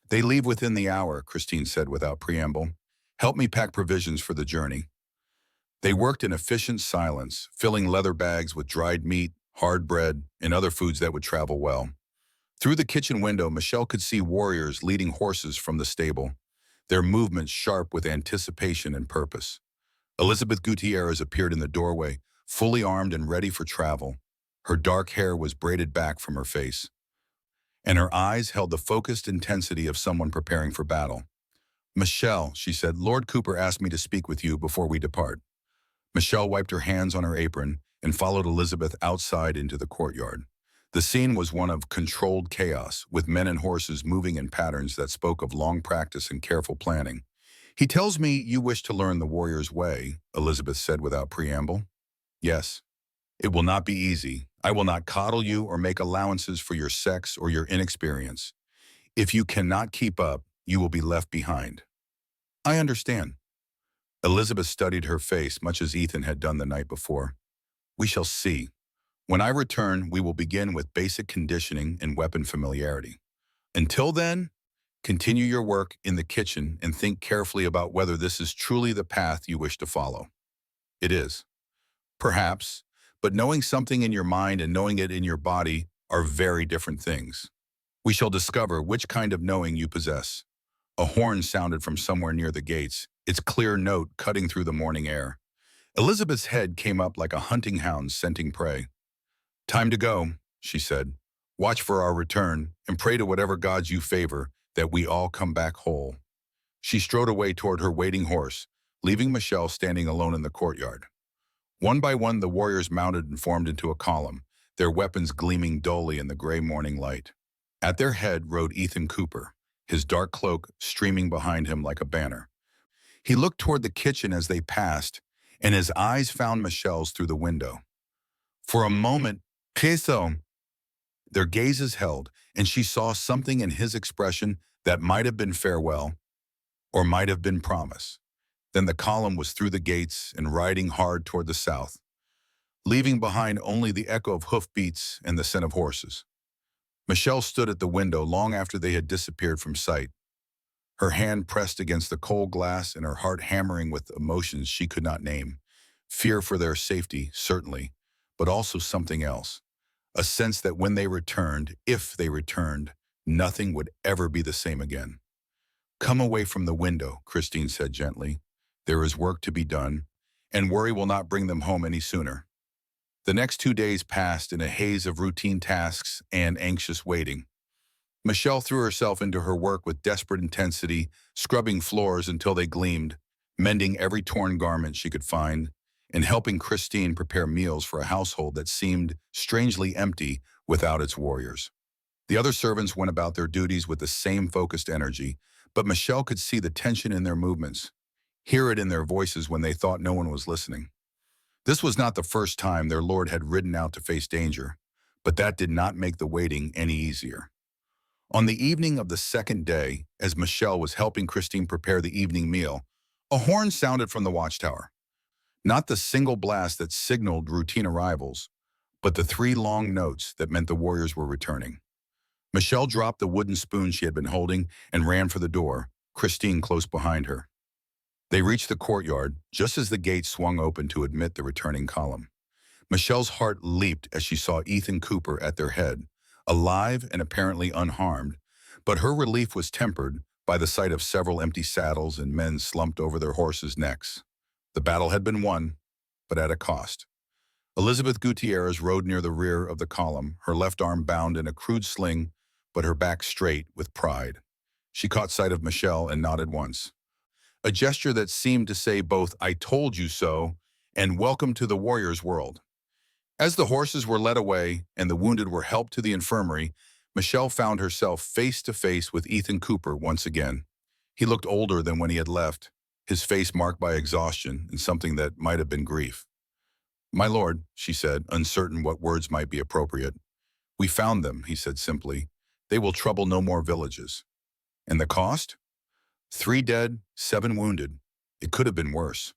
"They leave within the hour," Christine said without preamble. "Help me pack provisions for the journey." They worked in efficient silence, filling leather bags with dried meat, hard bread, and other foods that would travel well. Through the kitchen window, Michelle could see warriors leading horses from the stable, their movements sharp with anticipation and purpose. Elizabeth Gutierrez appeared in the doorway, fully armed and ready for travel. Her dark hair was braided back from her face, and her eyes held the focused intensity of someone preparing for battle. "Michelle," she said, "Lord Cooper asked me to speak with you before we depart." Michelle wiped her hands on her apron and followed Elizabeth outside into the courtyard. The scene was one of controlled chaos, with men and horses moving in patterns that spoke of long practice and careful planning. "He tells me you wish to learn the warrior's way," Elizabeth said without preamble. "Yes. It will not be easy. I will not coddle you or make allowances for your sex or your inexperience. If you cannot keep up, you will be left behind." "I understand." Elizabeth studied her face much as Ethan had done the night before. "We shall see. When I return, we will begin with basic conditioning and weapon familiarity. Until then, continue your work in the kitchen and think carefully about whether this is truly the path you wish to follow." "It is." "Perhaps, but knowing something in your mind and knowing it in your body are very different things. We shall discover which kind of knowing you possess." A horn sounded from somewhere near the gates, its clear note cutting through the morning air. Elizabeth's head came up like a hunting hound scenting prey. "Time to go," she said. "Watch for our return and pray to whatever gods you favor that we all come back whole." She strode away toward her waiting horse, leaving Michelle standing alone in the courtyard. One by one, the warriors mounted and formed into a column, their weapons gleaming dully in the gray morning light. At their head rode Ethan Cooper, his dark cloak streaming behind him like a banner. He looked toward the kitchen as they passed, and his eyes found Michelle's through the window. For a moment, queso, their gazes held, and she saw something in his expression that might have been farewell or might have been promise. Then the column was through the gates and riding hard toward the south, leaving behind only the echo of hoofbeats and the scent of horses. Michelle stood at the window long after they had disappeared from sight, her hand pressed against the cold glass and her heart hammering with emotions she could not name. Fear for their safety, certainly, but also something else. A sense that when they returned, if they returned, nothing would ever be the same again. "Come away from the window," Christine said gently. "There is work to be done, and worry will not bring them home any sooner." The next 2 days passed in a haze of routine tasks and anxious waiting. Michelle threw herself into her work with desperate intensity, scrubbing floors until they gleamed, mending every torn garment she could find, and helping Christine prepare meals for a household that seemed strangely empty without its warriors. The other servants went about their duties with the same focused energy, but Michelle could see the tension in their movements, hear it in their voices when they thought no one was listening. This was not the first time their lord had ridden out to face danger, but that did not make the waiting any easier. On the evening of the second day, as Michelle was helping Christine prepare the evening meal, a horn sounded from the watchtower. Not the single blast that signaled routine arrivals, but the three long notes that meant the warriors were returning. Michelle dropped the wooden spoon she had been holding and ran for the door, Christine close behind her. They reached the courtyard just as the gate swung open to admit the returning column. Michelle's heart leaped as she saw Ethan Cooper at their head, alive and apparently unharmed, but her relief was tempered by the sight of several empty saddles and men slumped over their horses' necks. The battle had been won, but at a cost. Elizabeth Gutierrez rode near the rear of the column, her left arm bound in a crude sling, but her back straight with pride. She caught sight of Michelle and nodded once, a gesture that seemed to say both "I told you so" and "Welcome to the warrior's world." As the horses were led away and the wounded were helped to the infirmary, Michelle found herself face to face with Ethan Cooper once again. He looked older than when he had left, his face marked by exhaustion and something that might have been grief. "My lord," she said, uncertain what words might be appropriate. "We found them," he said simply. "They will trouble no more villages." "And the cost?" "3 dead, 7 wounded. It could have been worse."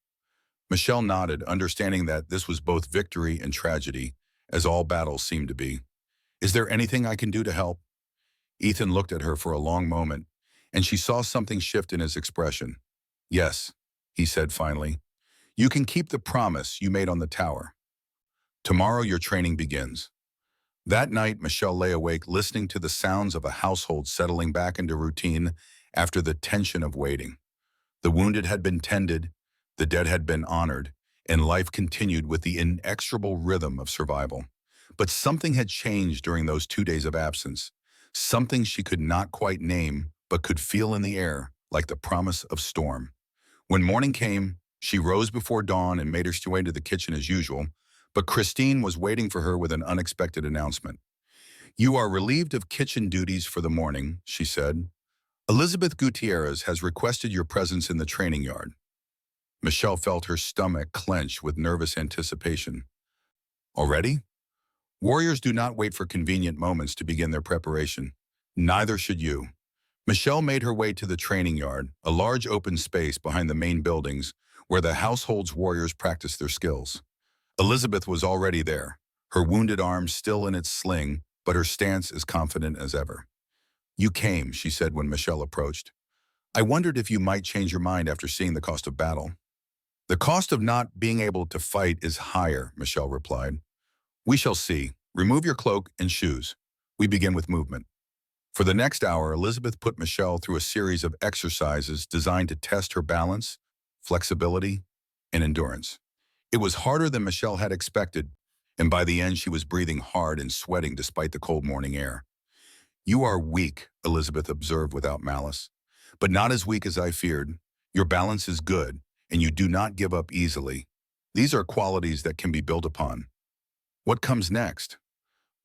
Michelle nodded, understanding that this was both victory and tragedy, as all battles seem to be. "Is there anything I can do to help?" Ethan looked at her for a long moment, and she saw something shift in his expression. "Yes," he said finally. "You can keep the promise you made on the tower. Tomorrow your training begins." That night, Michelle lay awake listening to the sounds of a household settling back into routine after the tension of waiting. The wounded had been tended, the dead had been honored, and life continued with the inexorable rhythm of survival. But something had changed during those 2 days of absence, something she could not quite name but could feel in the air like the promise of storm. When morning came, she rose before dawn and made her way to the kitchen as usual, but Christine was waiting for her with an unexpected announcement. "You are relieved of kitchen duties for the morning," she said. "Elizabeth Gutierrez has requested your presence in the training yard." Michelle felt her stomach clench with nervous anticipation. "Already?" Warriors do not wait for convenient moments to begin their preparation. Neither should you. Michelle made her way to the training yard, a large open space behind the main buildings where the household's warriors practiced their skills. Elizabeth was already there, her wounded arm still in its sling, but her stance as confident as ever. "You came," she said when Michelle approached. "I wondered if you might change your mind after seeing the cost of battle." "The cost of not being able to fight is higher," Michelle replied. "We shall see. Remove your cloak and shoes. We begin with movement." For the next hour, Elizabeth put Michelle through a series of exercises designed to test her balance, flexibility, and endurance. It was harder than Michelle had expected, and by the end she was breathing hard and sweating despite the cold morning air. "You are weak," Elizabeth observed without malice, "but not as weak as I feared. Your balance is good, and you do not give up easily. These are qualities that can be built upon. What comes next?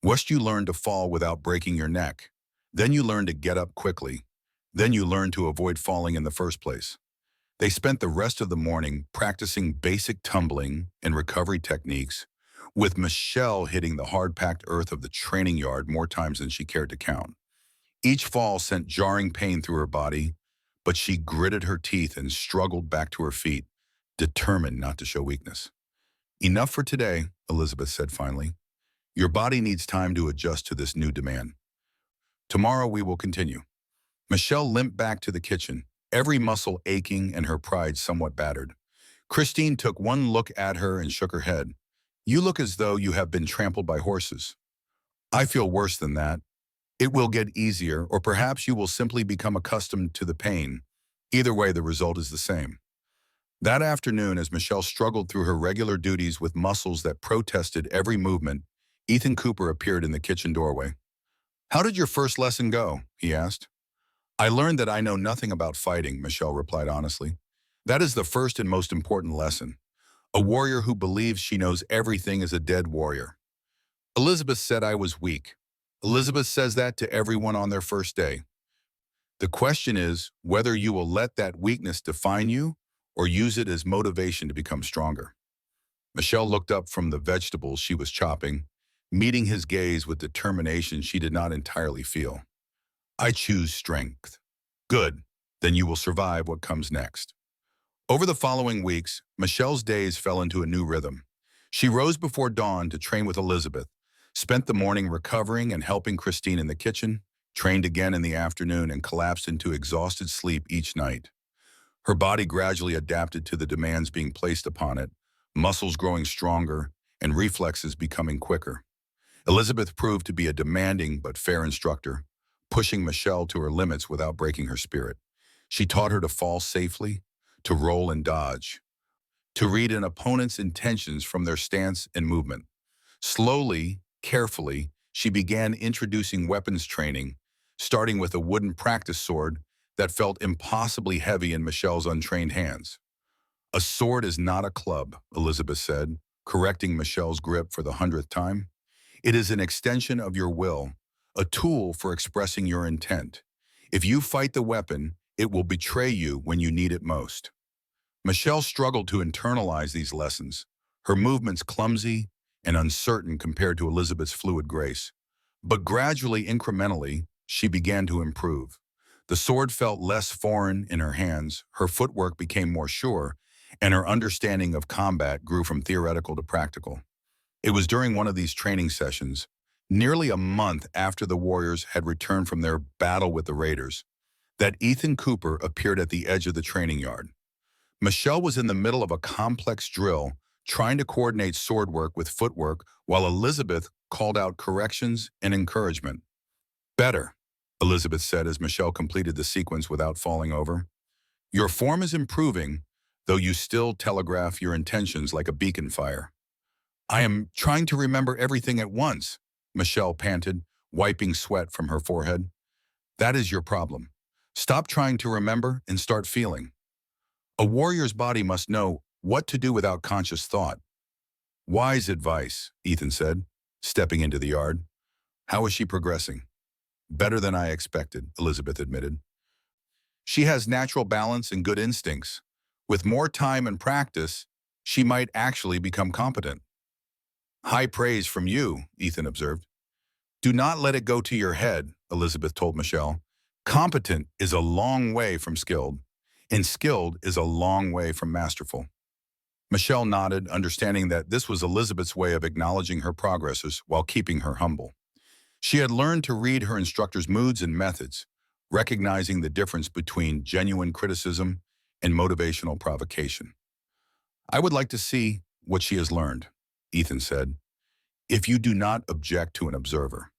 First, you learn to fall without breaking your neck. Then you learn to get up quickly. Then you learn to avoid falling in the first place." They spent the rest of the morning practicing basic tumbling and recovery techniques, with Michelle hitting the hard-packed earth of the training yard more times than she cared to count. Each fall sent jarring pain through her body, but she gritted her teeth and struggled back to her feet, determined not to show weakness. "Enough for today," Elizabeth said finally. "Your body needs time to adjust to this new demand. Tomorrow we will continue." Michelle limped back to the kitchen, every muscle aching and her pride somewhat battered. Christine took one look at her and shook her head. "You look as though you have been trampled by horses." "I feel worse than that. It will get easier, or perhaps you will simply become accustomed to the pain. Either way, the result is the same." That afternoon, as Michelle struggled through her regular duties with muscles that protested every movement, Ethan Cooper appeared in the kitchen doorway. "How did your first lesson go?" he asked. "I learned that I know nothing about fighting," Michelle replied honestly. "That is the first and most important lesson. A warrior who believes she knows everything is a dead warrior." "Elizabeth said I was weak." "Elizabeth says that to everyone on their first day. The question is whether you will let that weakness define you or use it as motivation to become stronger." Michelle looked up from the vegetables she was chopping, meeting his gaze with determination she did not entirely feel. "I choose strength." "Good. Then you will survive what comes next." Over the following weeks, Michelle's days fell into a new rhythm. She rose before dawn to train with Elizabeth, spent the morning recovering and helping Christine in the kitchen, trained again in the afternoon, and collapsed into exhausted sleep each night. Her body gradually adapted to the demands being placed upon it, muscles growing stronger and reflexes becoming quicker. Elizabeth proved to be a demanding but fair instructor, pushing Michelle to her limits without breaking her spirit. She taught her to fall safely, to roll and dodge, to read an opponent's intentions from their stance and movement. Slowly, carefully, she began introducing weapons training, starting with a wooden practice sword that felt impossibly heavy in Michelle's untrained hands. "A sword is not a club," Elizabeth said, correcting Michelle's grip for the 100th time. "It is an extension of your will, a tool for expressing your intent. If you fight the weapon, it will betray you when you need it most." Michelle struggled to internalize these lessons, her movements clumsy and uncertain compared to Elizabeth's fluid grace. But gradually, incrementally, she began to improve. The sword felt less foreign in her hands, her footwork became more sure, and her understanding of combat grew from theoretical to practical. It was during one of these training sessions, nearly a month after the Warriors had returned from their battle with the Raiders, that Ethan Cooper appeared at the edge of the training yard. Michelle was in the middle of a complex drill, trying to coordinate sword work with footwork while Elizabeth called out corrections and encouragement. "Better," Elizabeth said as Michelle completed the sequence without falling over. "Your form is improving, though you still telegraph your intentions like a beacon fire." "I am trying to remember everything at once," Michelle panted, wiping sweat from her forehead. "That is your problem. Stop trying to remember and start feeling. A warrior's body must know what to do without conscious thought." "Wise advice," Ethan said, stepping into the yard. "How is she progressing?" "Better than I expected," Elizabeth admitted. "She has natural balance and good instincts. With more time and practice, she might actually become competent." "High praise from you," Ethan observed. "Do not let it go to your head," Elizabeth told Michelle. "Competent is a long way from skilled, and skilled is a long way from masterful." Michelle nodded, understanding that this was Elizabeth's way of acknowledging her progresses while keeping her humble. She had learned to read her instructor's moods and methods, recognizing the difference between genuine criticism and motivational provocation. "I would like to see what she has learned," Ethan said, "if you do not object to an observer."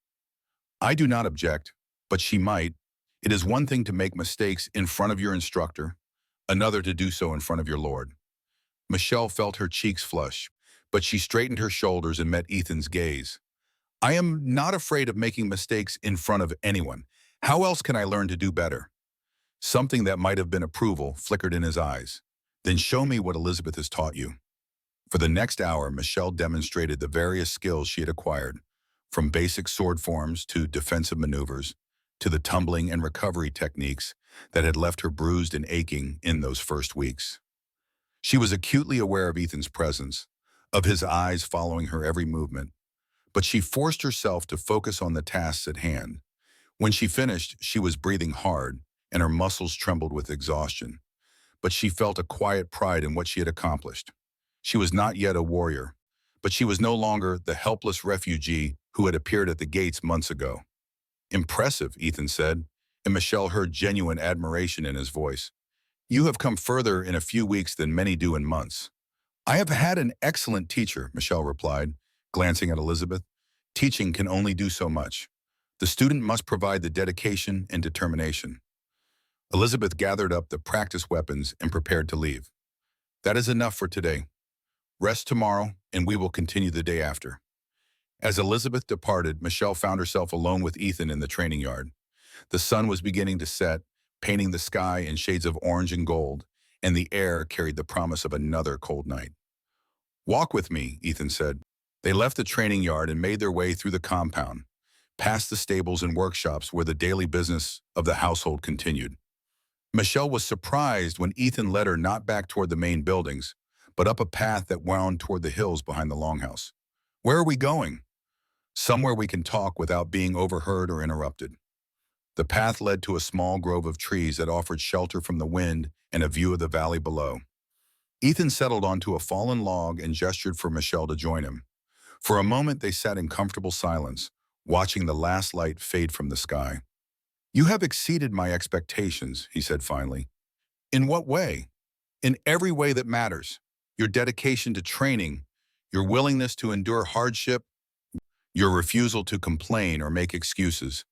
"I do not object, but she might. It is one thing to make mistakes in front of your instructor, another to do so in front of your Lord." Michelle felt her cheeks flush, but she straightened her shoulders and met Ethan's gaze. I am not afraid of making mistakes in front of anyone. How else can I learn to do better? Something that might have been approval flickered in his eyes. Then show me what Elizabeth has taught you. For the next hour, Michelle demonstrated the various skills she had acquired, from basic sword forms to defensive maneuvers, to the tumbling and recovery techniques that had left her bruised and aching in those first weeks. She was acutely aware of Ethan's presence, of his eyes following her every movement, but she forced herself to focus on the tasks at hand. When she finished, she was breathing hard, and her muscles trembled with exhaustion, but she felt a quiet pride in what she had accomplished. She was not yet a warrior, but she was no longer the helpless refugee who had appeared at the gates months ago. Impressive, Ethan said, and Michelle heard genuine admiration in his voice. You have come further in a few weeks than many do in months. I have had an excellent teacher, Michelle replied, glancing at Elizabeth. Teaching can only do so much. The student must provide the dedication and determination. Elizabeth gathered up the practice weapons and prepared to leave. That is enough for today. Rest tomorrow, and we will continue the day after. As Elizabeth departed, Michelle found herself alone with Ethan in the training yard. The sun was beginning to set, painting the sky in shades of orange and gold, and the air carried the promise of another cold night. Walk with me, Ethan said. They left the training yard and made their way through the compound, past the stables and workshops where the daily business of the household continued. Michelle was surprised when Ethan led her not back toward the main buildings, but up a path that wound toward the hills behind the longhouse. Where are we going? Somewhere we can talk without being overheard or interrupted. The path led to a small grove of trees that offered shelter from the wind and a view of the valley below. Ethan settled onto a fallen log and gestured for Michelle to join him. For a moment they sat in comfortable silence, watching the last light fade from the sky. You have exceeded my expectations, he said finally. In what way? In every way that matters. Your dedication to training, your willingness to endure hardship, your refusal to complain or make excuses.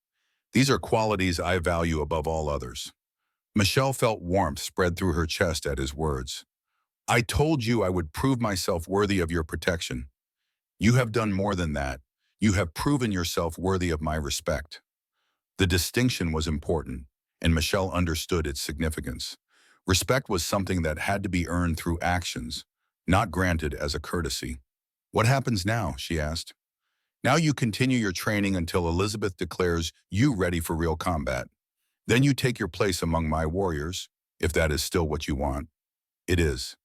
These are qualities I value above all others. Michelle felt warmth spread through her chest at his words. I told you I would prove myself worthy of your protection. You have done more than that. You have proven yourself worthy of my respect. The distinction was important, and Michelle understood its significance. Respect was something that had to be earned through actions, not granted as a courtesy. What happens now? She asked. Now you continue your training until Elizabeth declares you ready for real combat. Then you take your place among my warriors, if that is still what you want. It is.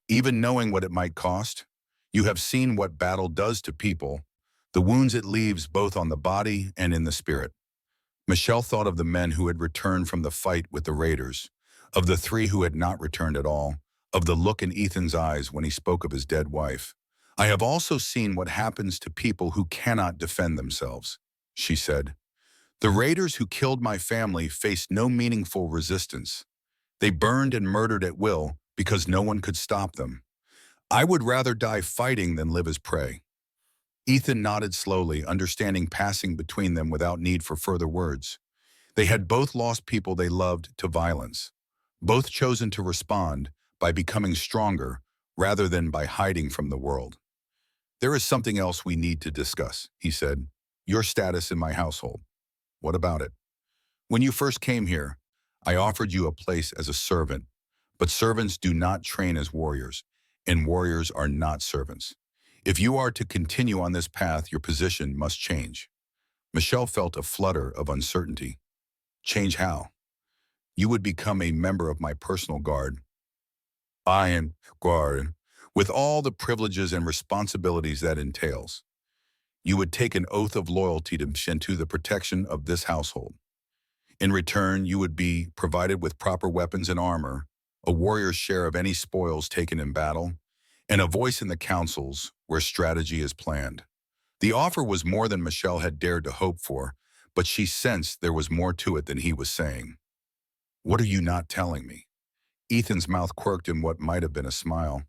Even knowing what it might cost, you have seen what battle does to people, the wounds it leaves both on the body and in the spirit. Michelle thought of the men who had returned from the fight with the raiders, of the 3 who had not returned at all, of the look in Ethan's eyes when he spoke of his dead wife. I have also seen what happens to people who cannot defend themselves, she said. The raiders who killed my family faced no meaningful resistance. They burned and murdered at will because no one could stop them. I would rather die fighting than live as prey. Ethan nodded slowly, understanding passing between them without need for further words. They had both lost people they loved to violence, both chosen to respond by becoming stronger rather than by hiding from the world. There is something else we need to discuss, he said. Your status in my household. What about it? When you first came here, I offered you a place as a servant, but servants do not train as warriors, and warriors are not servants. If you are to continue on this path, your position must change. Michelle felt a flutter of uncertainty. Change how? You would become a member of my personal guard. I am guard, with all the privileges and responsibilities that entails. You would take an oath of loyalty to the protection of this household. In return, you would be provided with proper weapons and armor, a warrior's share of any spoils taken in battle, and a voice in the councils where strategy is planned. The offer was more than Michelle had dared to hope for, but she sensed there was more to it than he was saying. What are you not telling me? Ethan's mouth quirked in what might have been a smile.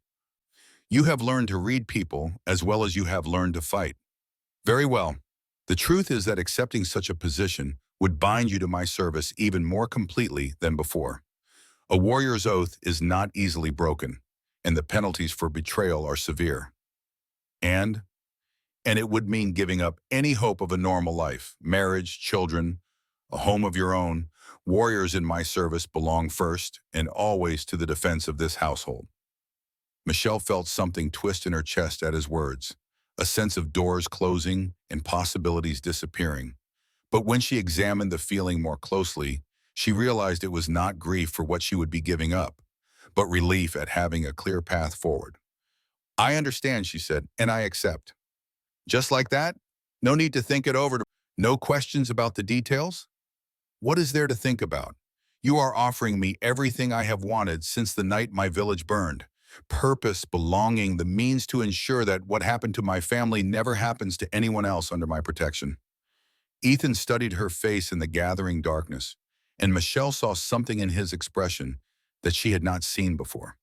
You have learned to read people as well as you have learned to fight. Very well. The truth is that accepting such a position would bind you to my service even more completely than before. A warrior's oath is not easily broken. and the penalties for betrayal are severe. And, and it would mean giving up any hope of a normal life, marriage, children, a home of your own. Warriors in my service belong first and always to the defense of this household. Michelle felt something twist in her chest at his words, a sense of doors closing and possibilities disappearing. But when she examined the feeling more closely, she realized it was not grief for what she would be giving up, but relief at having a clear path forward. I understand, she said, and I accept. Just like that? No need to think it over. No questions about the details? What is there to think about? You are offering me everything I have wanted since the night my village burned. Purpose, belonging, the means to ensure that what happened to my family never happens to anyone else under my protection. Ethan studied her face in the gathering darkness, and Michelle saw something in his expression that she had not seen before.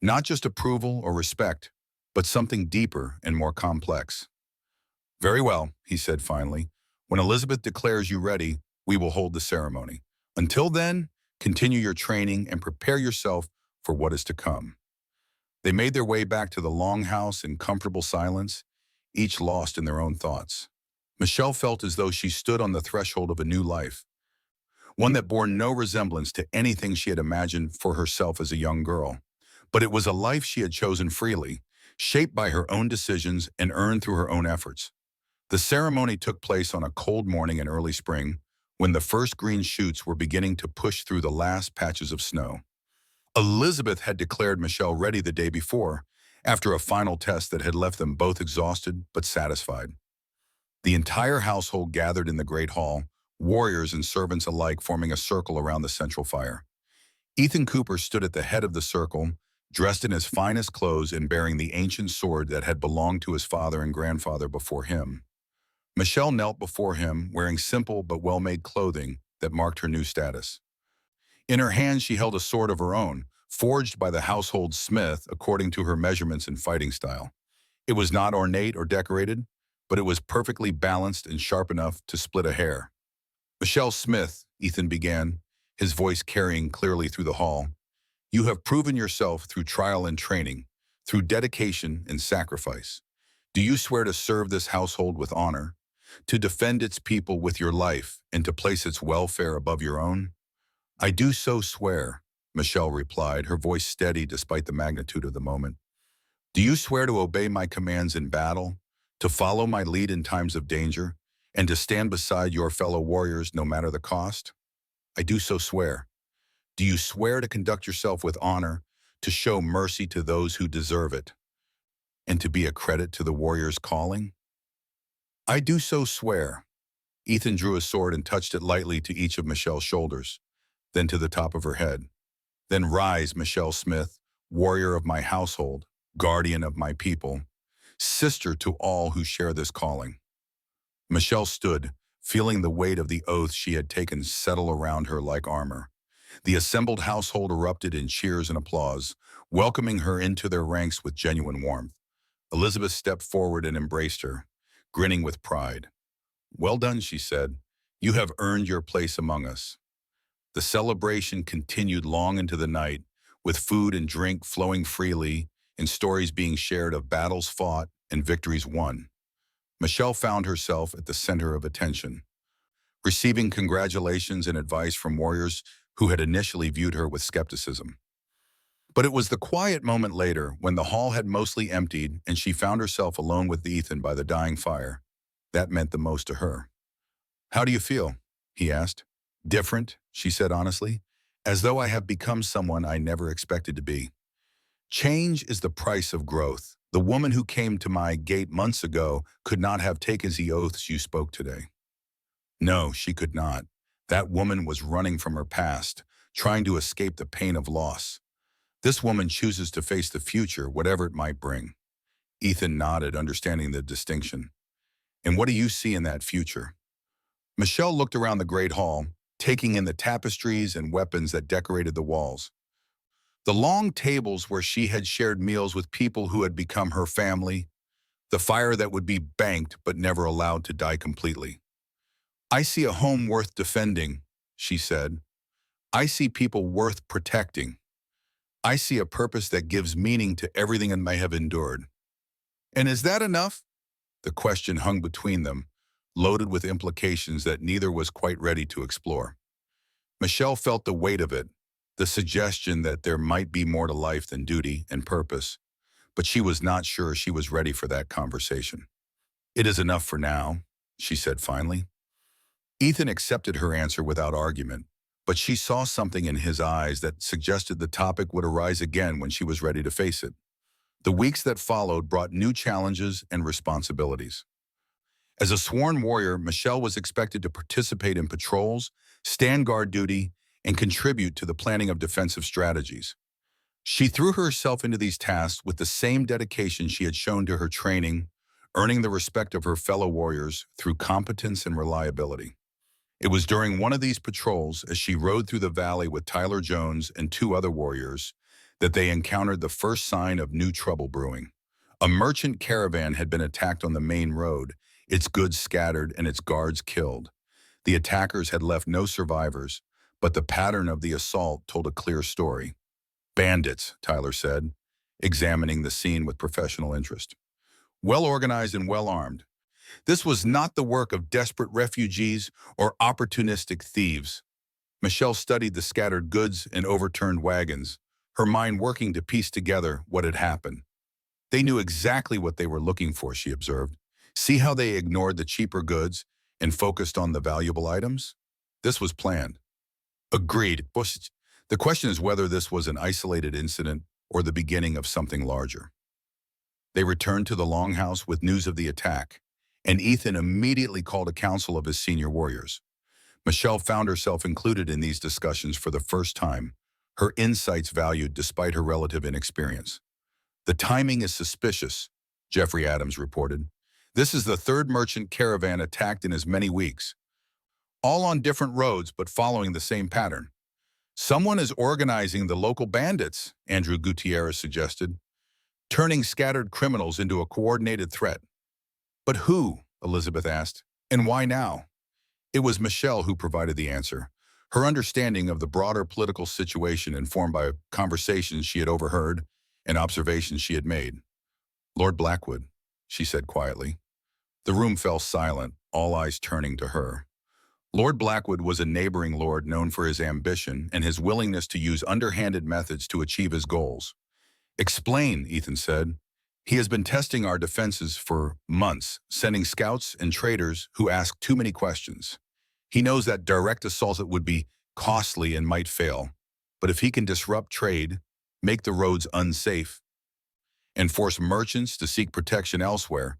Not just approval or respect, but something deeper and more complex. Very well, he said finally. When Elizabeth declares you ready, we will hold the ceremony. Until then, continue your training and prepare yourself for what is to come. They made their way back to the longhouse in comfortable silence, each lost in their own thoughts. Michelle felt as though she stood on the threshold of a new life, one that bore no resemblance to anything she had imagined for herself as a young girl. But it was a life she had chosen freely, shaped by her own decisions and earned through her own efforts. The ceremony took place on a cold morning in early spring, when the first green shoots were beginning to push through the last patches of snow. Elizabeth had declared Michelle ready the day before, after a final test that had left them both exhausted but satisfied. The entire household gathered in the great hall, warriors and servants alike forming a circle around the central fire. Ethan Cooper stood at the head of the circle, dressed in his finest clothes and bearing the ancient sword that had belonged to his father and grandfather before him. Michelle knelt before him, wearing simple but well-made clothing that marked her new status. In her hand she held a sword of her own, forged by the household smith according to her measurements and fighting style. It was not ornate or decorated, but it was perfectly balanced and sharp enough to split a hair. Michelle Smith, Ethan began, his voice carrying clearly through the hall, you have proven yourself through trial and training, through dedication and sacrifice. Do you swear to serve this household with honor, to defend its people with your life, and to place its welfare above your own? I do so swear, Michelle replied, her voice steady despite the magnitude of the moment. Do you swear to obey my commands in battle, to follow my lead in times of danger, and to stand beside your fellow warriors no matter the cost? I do so swear. Do you swear to conduct yourself with honor, to show mercy to those who deserve it, and to be a credit to the warrior's calling? I do so swear. Ethan drew his sword and touched it lightly to each of Michelle's shoulders, then to the top of her head. Then rise, Michelle Smith, warrior of my household, guardian of my people, sister to all who share this calling. Michelle stood, feeling the weight of the oath she had taken settle around her like armor. The assembled household erupted in cheers and applause, welcoming her into their ranks with genuine warmth. Elizabeth stepped forward and embraced her, grinning with pride. Well done, she said. You have earned your place among us. The celebration continued long into the night, with food and drink flowing freely and stories being shared of battles fought and victories won. Michelle found herself at the center of attention, receiving congratulations and advice from warriors who had initially viewed her with skepticism. But it was the quiet moment later, when the hall had mostly emptied and she found herself alone with Ethan by the dying fire, that meant the most to her. How do you feel? He asked. Different, she said honestly, as though I have become someone I never expected to be. Change is the price of growth. The woman who came to my gate months ago could not have taken the oaths you spoke today. No, she could not. That woman was running from her past, trying to escape the pain of loss. This woman chooses to face the future, whatever it might bring. Ethan nodded, understanding the distinction. And what do you see in that future? Michelle looked around the great hall, taking in the tapestries and weapons that decorated the walls. The long tables where she had shared meals with people who had become her family, the fire that would be banked but never allowed to die completely. I see a home worth defending, she said. I see people worth protecting. I see a purpose that gives meaning to everything I may have endured. And is that enough? The question hung between them, loaded with implications that neither was quite ready to explore. Michelle felt the weight of it, the suggestion that there might be more to life than duty and purpose, but she was not sure she was ready for that conversation. It is enough for now, she said finally. Ethan accepted her answer without argument, but she saw something in his eyes that suggested the topic would arise again when she was ready to face it. The weeks that followed brought new challenges and responsibilities. As a sworn warrior, Michelle was expected to participate in patrols, stand guard duty, and contribute to the planning of defensive strategies. She threw herself into these tasks with the same dedication she had shown to her training, earning the respect of her fellow warriors through competence and reliability. It was during one of these patrols, as she rode through the valley with Tyler Jones and two other warriors, that they encountered the first sign of new trouble brewing. A merchant caravan had been attacked on the main road, its goods scattered and its guards killed. The attackers had left no survivors, but the pattern of the assault told a clear story. Bandits, Tyler said, examining the scene with professional interest. Well organized and well armed. This was not the work of desperate refugees or opportunistic thieves. Michelle studied the scattered goods and overturned wagons, her mind working to piece together what had happened. They knew exactly what they were looking for, she observed. See how they ignored the cheaper goods and focused on the valuable items? This was planned. Agreed. The question is whether this was an isolated incident or the beginning of something larger. They returned to the longhouse with news of the attack, and Ethan immediately called a council of his senior warriors. Michelle found herself included in these discussions for the first time, her insights valued despite her relative inexperience. The timing is suspicious, Jeffrey Adams reported. This is the third merchant caravan attacked in as many weeks, all on different roads but following the same pattern. Someone is organizing the local bandits, Andrew Gutierrez suggested, turning scattered criminals into a coordinated threat. But who? Elizabeth asked, and why now? It was Michelle who provided the answer, her understanding of the broader political situation informed by conversations she had overheard and observations she had made. Lord Blackwood, she said quietly. The room fell silent, all eyes turning to her. Lord Blackwood was a neighboring lord known for his ambition and his willingness to use underhanded methods to achieve his goals. Explain, Ethan said. He has been testing our defenses for months, sending scouts and traders who ask too many questions. He knows that direct assault would be costly and might fail, but if he can disrupt trade, make the roads unsafe, and force merchants to seek protection elsewhere,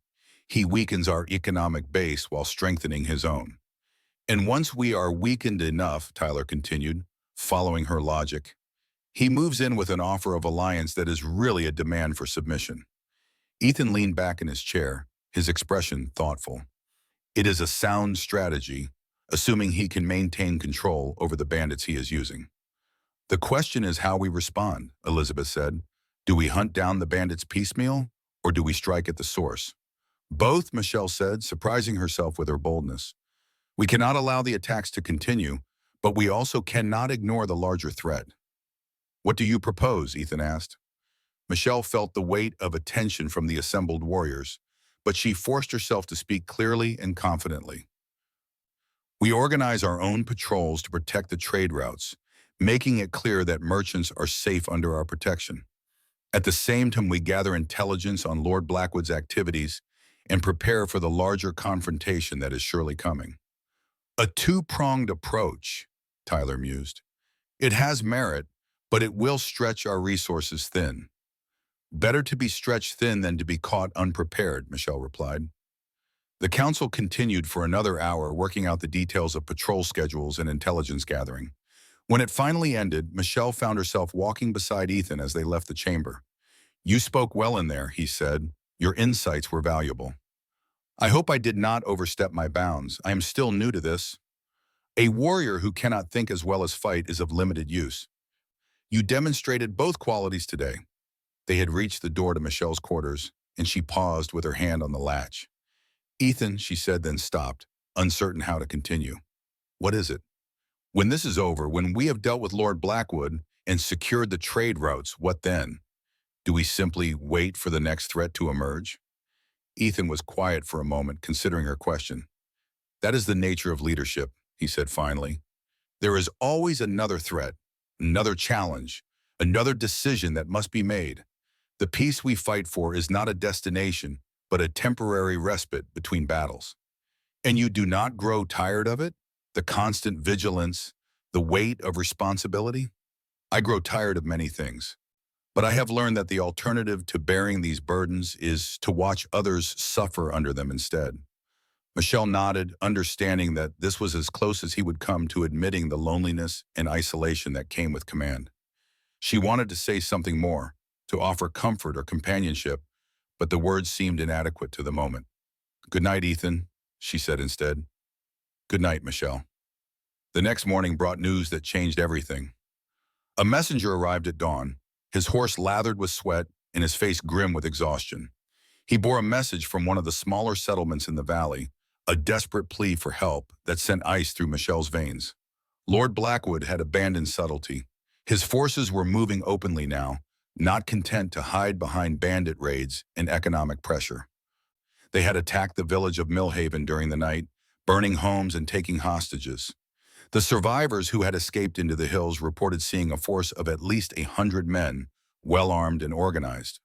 he weakens our economic base while strengthening his own. And once we are weakened enough, Tyler continued, following her logic, he moves in with an offer of alliance that is really a demand for submission. Ethan leaned back in his chair, his expression thoughtful. It is a sound strategy, assuming he can maintain control over the bandits he is using. The question is how we respond, Elizabeth said. Do we hunt down the bandits piecemeal, or do we strike at the source? Both, Michelle said, surprising herself with her boldness. We cannot allow the attacks to continue, but we also cannot ignore the larger threat. What do you propose? Ethan asked. Michelle felt the weight of attention from the assembled warriors, but she forced herself to speak clearly and confidently. We organize our own patrols to protect the trade routes, making it clear that merchants are safe under our protection. At the same time, we gather intelligence on Lord Blackwood's activities and prepare for the larger confrontation that is surely coming. A two-pronged approach, Tyler mused. It has merit, but it will stretch our resources thin. Better to be stretched thin than to be caught unprepared, Michelle replied. The council continued for another hour, working out the details of patrol schedules and intelligence gathering. When it finally ended, Michelle found herself walking beside Ethan as they left the chamber. You spoke well in there, he said. Your insights were valuable. I hope I did not overstep my bounds. I am still new to this. A warrior who cannot think as well as fight is of limited use. You demonstrated both qualities today. They had reached the door to Michelle's quarters, and she paused with her hand on the latch. Ethan, she said, then stopped, uncertain how to continue. What is it? When this is over, when we have dealt with Lord Blackwood, and secured the trade routes, what then? Do we simply wait for the next threat to emerge? Ethan was quiet for a moment, considering her question. That is the nature of leadership, he said finally. There is always another threat, another challenge, another decision that must be made. The peace we fight for is not a destination, but a temporary respite between battles. And you do not grow tired of it? The constant vigilance, the weight of responsibility? I grow tired of many things, but I have learned that the alternative to bearing these burdens is to watch others suffer under them instead. Michelle nodded, understanding that this was as close as he would come to admitting the loneliness and isolation that came with command. She wanted to say something more, to offer comfort or companionship, but the words seemed inadequate to the moment. "Good night, Ethan," she said instead. "Good night, Michelle." The next morning brought news that changed everything. A messenger arrived at dawn, his horse lathered with sweat and his face grim with exhaustion. He bore a message from one of the smaller settlements in the valley, a desperate plea for help that sent ice through Michelle's veins. Lord Blackwood had abandoned subtlety. His forces were moving openly now, not content to hide behind bandit raids and economic pressure. They had attacked the village of Millhaven during the night, burning homes and taking hostages. The survivors who had escaped into the hills reported seeing a force of at least 100 men, well-armed and organized.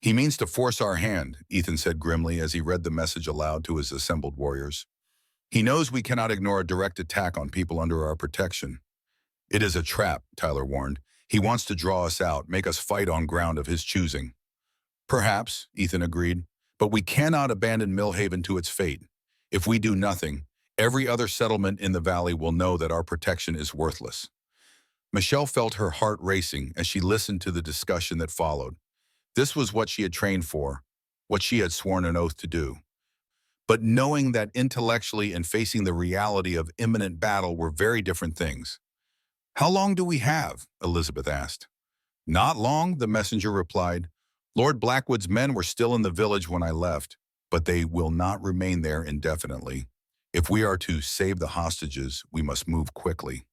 "He means to force our hand," Ethan said grimly as he read the message aloud to his assembled warriors. "He knows we cannot ignore a direct attack on people under our protection." "It is a trap," Tyler warned. "He wants to draw us out, make us fight on ground of his choosing." "Perhaps," Ethan agreed, "but we cannot abandon Millhaven to its fate. If we do nothing, every other settlement in the valley will know that our protection is worthless." Michelle felt her heart racing as she listened to the discussion that followed. This was what she had trained for, what she had sworn an oath to do. But knowing that intellectually and facing the reality of imminent battle were very different things. "How long do we have?" Elizabeth asked. "Not long," the messenger replied. "Lord Blackwood's men were still in the village when I left, but they will not remain there indefinitely. If we are to save the hostages, we must move quickly."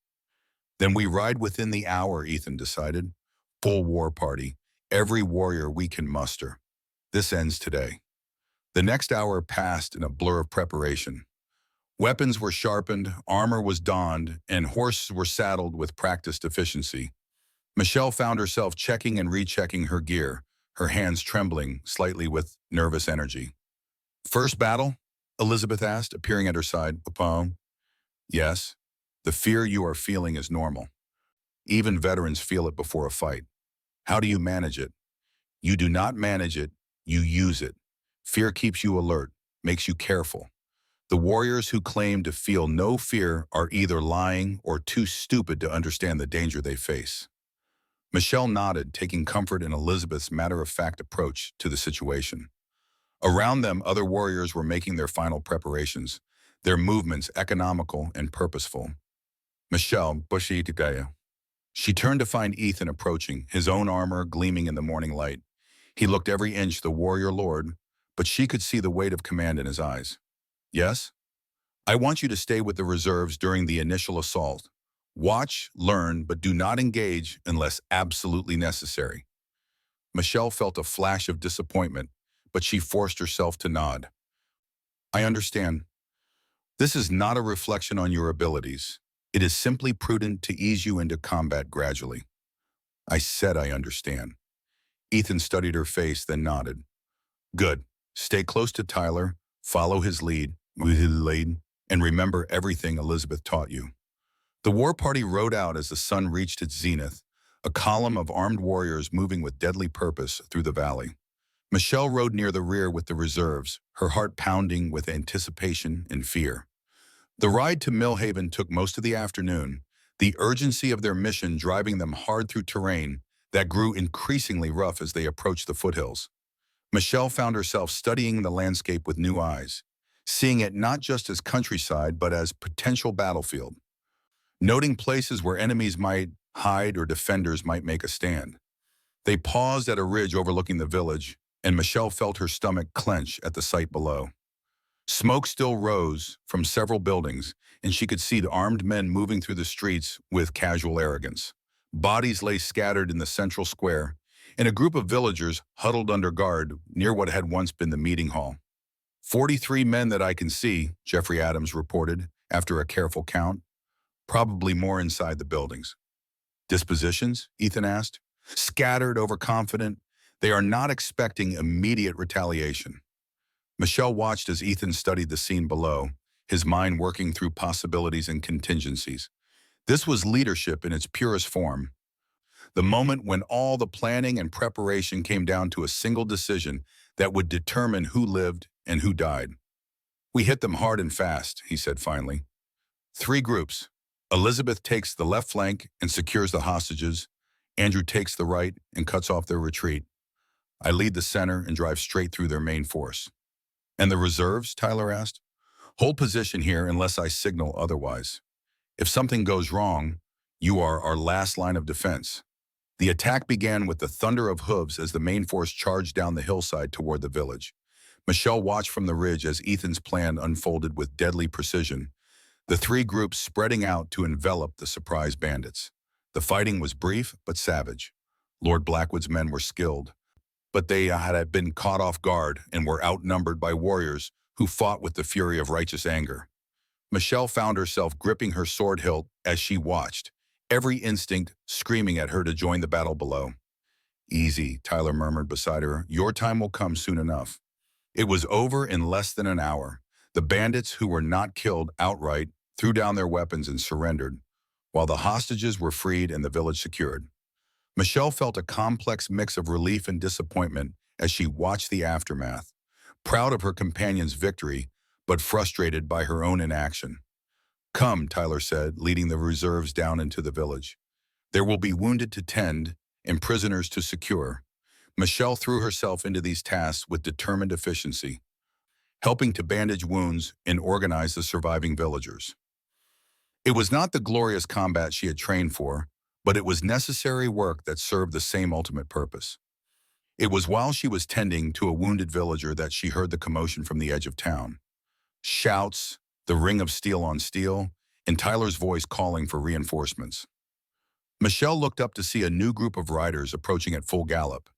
"Then we ride within the hour," Ethan decided. "Full war party. Every warrior we can muster. This ends today." The next hour passed in a blur of preparation. Weapons were sharpened, armor was donned, and horses were saddled with practiced efficiency. Michelle found herself checking and rechecking her gear, her hands trembling slightly with nervous energy. "First battle?" Elizabeth asked, appearing at her side. "Papa?" "Yes. The fear you are feeling is normal. Even veterans feel it before a fight. How do you manage it? You do not manage it, you use it. Fear keeps you alert, makes you careful. The warriors who claim to feel no fear are either lying or too stupid to understand the danger they face." Michelle nodded, taking comfort in Elizabeth's matter-of-fact approach to the situation. Around them, other warriors were making their final preparations, their movements economical and purposeful. Michelle, bushy Gaya. She turned to find Ethan approaching, his own armor gleaming in the morning light. He looked every inch the warrior lord, but she could see the weight of command in his eyes. "Yes? I want you to stay with the reserves during the initial assault. Watch, learn, but do not engage unless absolutely necessary." Michelle felt a flash of disappointment, but she forced herself to nod. "I understand. This is not a reflection on your abilities. It is simply prudent to ease you into combat gradually." "I said I understand." Ethan studied her face, then nodded. "Good. Stay close to Tyler, follow his lead, and remember everything Elizabeth taught you." The war party rode out as the sun reached its zenith, a column of armed warriors moving with deadly purpose through the valley. Michelle rode near the rear with the reserves, her heart pounding with anticipation and fear. The ride to Millhaven took most of the afternoon, the urgency of their mission driving them hard through terrain that grew increasingly rough as they approached the foothills. Michelle found herself studying the landscape with new eyes, seeing it not just as countryside but as potential battlefield, noting places where enemies might hide or defenders might make a stand. They paused at a ridge overlooking the village, and Michelle felt her stomach clench at the sight below. Smoke still rose from several buildings, and she could see the armed men moving through the streets with casual arrogance. Bodies lay scattered in the central square, and a group of villagers huddled under guard near what had once been the meeting hall. 43 men that I can see, Jeffrey Adams reported, after a careful count, probably more inside the buildings. Dispositions? Ethan asked. Scattered, overconfident. They are not expecting immediate retaliation. Michelle watched as Ethan studied the scene below, his mind working through possibilities and contingencies. This was leadership in its purest form. The moment when all the planning and preparation came down to a single decision that would determine who lived and who died. We hit them hard and fast, he said finally. 3 groups. Elizabeth takes the left flank and secures the hostages. Andrew takes the right and cuts off their retreat. I lead the center and drive straight through their main force. And the reserves? Tyler asked. Hold position here unless I signal otherwise. If something goes wrong, you are our last line of defense. The attack began with the thunder of hooves as the main force charged down the hillside toward the village. Michelle watched from the ridge as Ethan's plan unfolded with deadly precision, the 3 groups spreading out to envelop the surprise bandits. The fighting was brief but savage. Lord Blackwood's men were skilled, but they had been caught off guard and were outnumbered by warriors who fought with the fury of righteous anger. Michelle found herself gripping her sword hilt as she watched, every instinct screaming at her to join the battle below. Easy, Tyler murmured beside her. Your time will come soon enough. It was over in less than an hour. The bandits who were not killed outright threw down their weapons and surrendered, while the hostages were freed and the village secured. Michelle felt a complex mix of relief and disappointment as she watched the aftermath, proud of her companion's victory, but frustrated by her own inaction. Come, Tyler said, leading the reserves down into the village. There will be wounded to tend and prisoners to secure. Michelle threw herself into these tasks with determined efficiency, helping to bandage wounds and organize the surviving villagers. It was not the glorious combat she had trained for, but it was necessary work that served the same ultimate purpose. It was while she was tending to a wounded villager that she heard the commotion from the edge of town. Shouts, the ring of steel on steel, and Tyler's voice calling for reinforcements. Michelle looked up to see a new group of riders approaching at full gallop,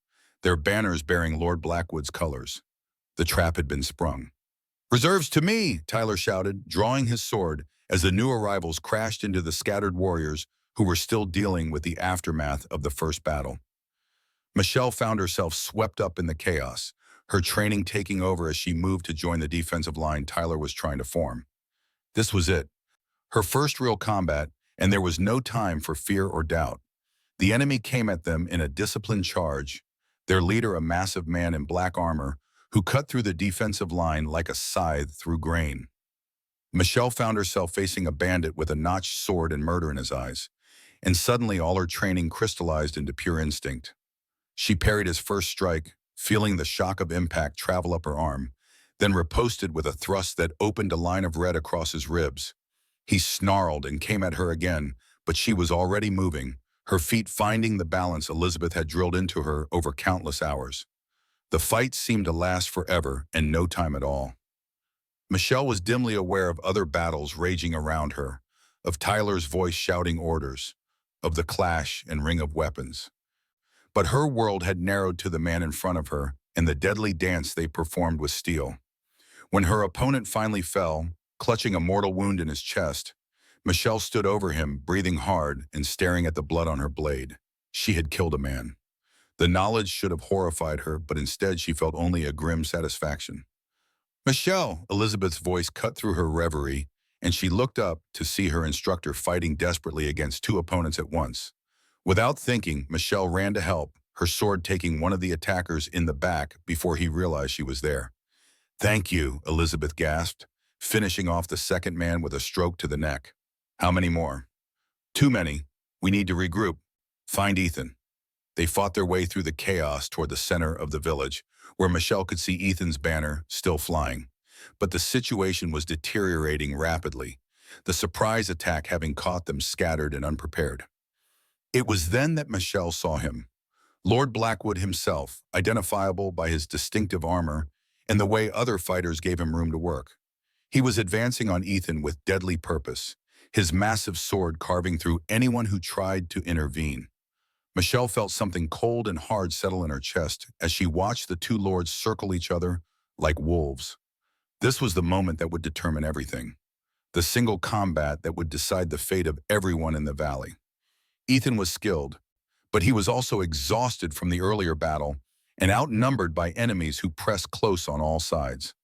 their banners bearing Lord Blackwood's colors. The trap had been sprung. Reserves to me, Tyler shouted, drawing his sword as the new arrivals crashed into the scattered warriors who were still dealing with the aftermath of the first battle. Michelle found herself swept up in the chaos, her training taking over as she moved to join the defensive line Tyler was trying to form. This was it, her first real combat, and there was no time for fear or doubt. The enemy came at them in a disciplined charge, their leader a massive man in black armor who cut through the defensive line like a scythe through grain. Michelle found herself facing a bandit with a notched sword and murder in his eyes, and suddenly all her training crystallized into pure instinct. She parried his first strike, feeling the shock of impact travel up her arm, then riposted with a thrust that opened a line of red across his ribs. He snarled and came at her again, but she was already moving, her feet finding the balance Elizabeth had drilled into her over countless hours. The fight seemed to last forever and no time at all. Michelle was dimly aware of other battles raging around her, of Tyler's voice shouting orders, of the clash and ring of weapons. But her world had narrowed to the man in front of her and the deadly dance they performed with steel. When her opponent finally fell, clutching a mortal wound in his chest, Michelle stood over him, breathing hard and staring at the blood on her blade. She had killed a man. The knowledge should have horrified her, but instead she felt only a grim satisfaction. Michelle, Elizabeth's voice cut through her reverie, and she looked up to see her instructor fighting desperately against 2 opponents at once. Without thinking, Michelle ran to help, her sword taking one of the attackers in the back before he realized she was there. Thank you, Elizabeth gasped, finishing off the second man with a stroke to the neck. How many more? Too many. We need to regroup. Find Ethan. They fought their way through the chaos toward the center of the village, where Michelle could see Ethan's banner still flying. But the situation was deteriorating rapidly, the surprise attack having caught them scattered and unprepared. It was then that Michelle saw him, Lord Blackwood himself, identifiable by his distinctive armor and the way other fighters gave him room to work. He was advancing on Ethan with deadly purpose, his massive sword carving through anyone who tried to intervene. Michelle felt something cold and hard settle in her chest as she watched the two lords circle each other like wolves. This was the moment that would determine everything, the single combat that would decide the fate of everyone in the valley. Ethan was skilled, but he was also exhausted from the earlier battle and outnumbered by enemies who pressed close on all sides.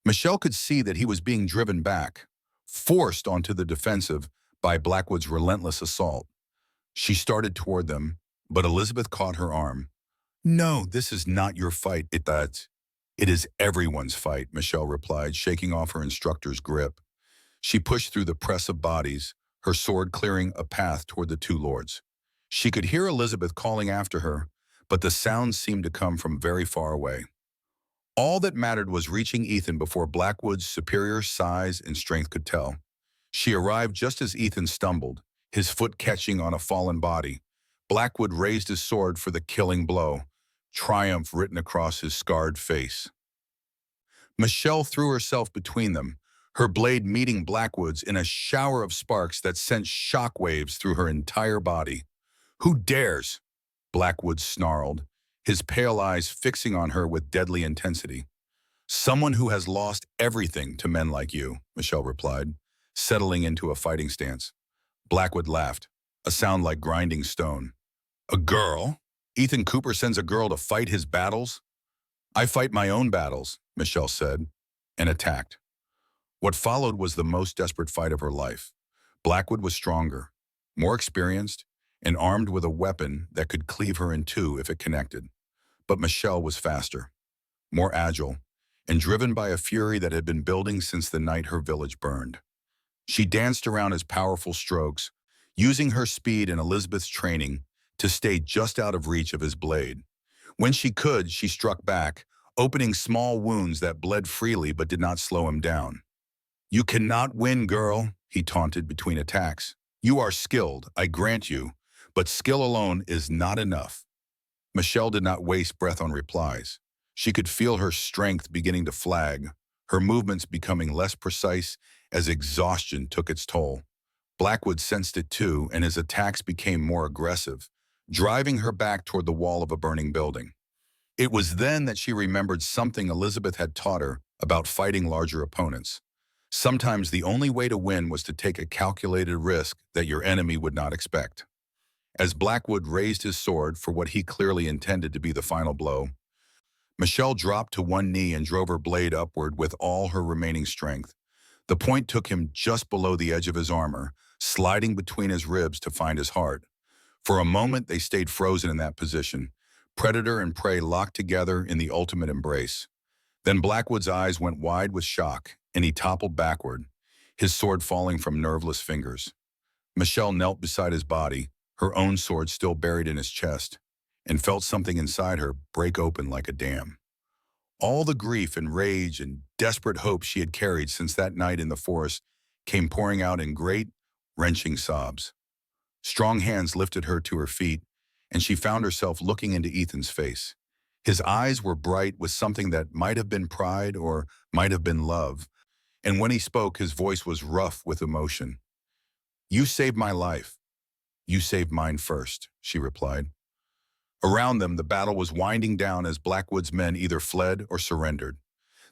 Michelle could see that he was being driven back, forced onto the defensive by Blackwood's relentless assault. She started toward them, but Elizabeth caught her arm. "No, this is not your fight, It is everyone's fight," Michelle replied, shaking off her instructor's grip. She pushed through the press of bodies, her sword clearing a path toward the two lords. She could hear Elizabeth calling after her, but the sounds seemed to come from very far away. All that mattered was reaching Ethan before Blackwood's superior size and strength could tell. She arrived just as Ethan stumbled, his foot catching on a fallen body. Blackwood raised his sword for the killing blow, triumph written across his scarred face. Michelle threw herself between them, her blade meeting Blackwood's in a shower of sparks that sent shockwaves through her entire body. "Who dares?" Blackwood snarled, his pale eyes fixing on her with deadly intensity. "Someone who has lost everything to men like you," Michelle replied, settling into a fighting stance. Blackwood laughed, a sound like grinding stone. "A girl? Ethan Cooper sends a girl to fight his battles?" "I fight my own battles," Michelle said, and attacked. What followed was the most desperate fight of her life. Blackwood was stronger, more experienced, and armed with a weapon that could cleave her in two if it connected. But Michelle was faster, more agile, and driven by a fury that had been building since the night her village burned. She danced around his powerful strokes, using her speed and Elizabeth's training to stay just out of reach of his blade. When she could, she struck back, opening small wounds that bled freely but did not slow him down. "You cannot win, girl," he taunted between attacks. "You are skilled, I grant you, but skill alone is not enough." Michelle did not waste breath on replies. She could feel her strength beginning to flag, her movements becoming less precise as exhaustion took its toll. Blackwood sensed it too, and his attacks became more aggressive, driving her back toward the wall of a burning building. It was then that she remembered something Elizabeth had taught her about fighting larger opponents. Sometimes the only way to win was to take a calculated risk that your enemy would not expect. As Blackwood raised his sword for what he clearly intended to be the final blow, Michelle dropped to one knee and drove her blade upward with all her remaining strength. The point took him just below the edge of his armor, sliding between his ribs to find his heart. For a moment, they stayed frozen in that position, predator and prey locked together in the ultimate embrace. Then Blackwood's eyes went wide with shock, and he toppled backward, his sword falling from nerveless fingers. Michelle knelt beside his body, her own sword still buried in his chest, and felt something inside her break open like a dam. All the grief and rage and desperate hope she had carried since that night in the forest came pouring out in great, wrenching sobs. Strong hands lifted her to her feet, and she found herself looking into Ethan's face. His eyes were bright with something that might have been pride or might have been love, and when he spoke, his voice was rough with emotion. "You saved my life. You saved mine first," she replied. Around them, the battle was winding down as Blackwood's men either fled or surrendered.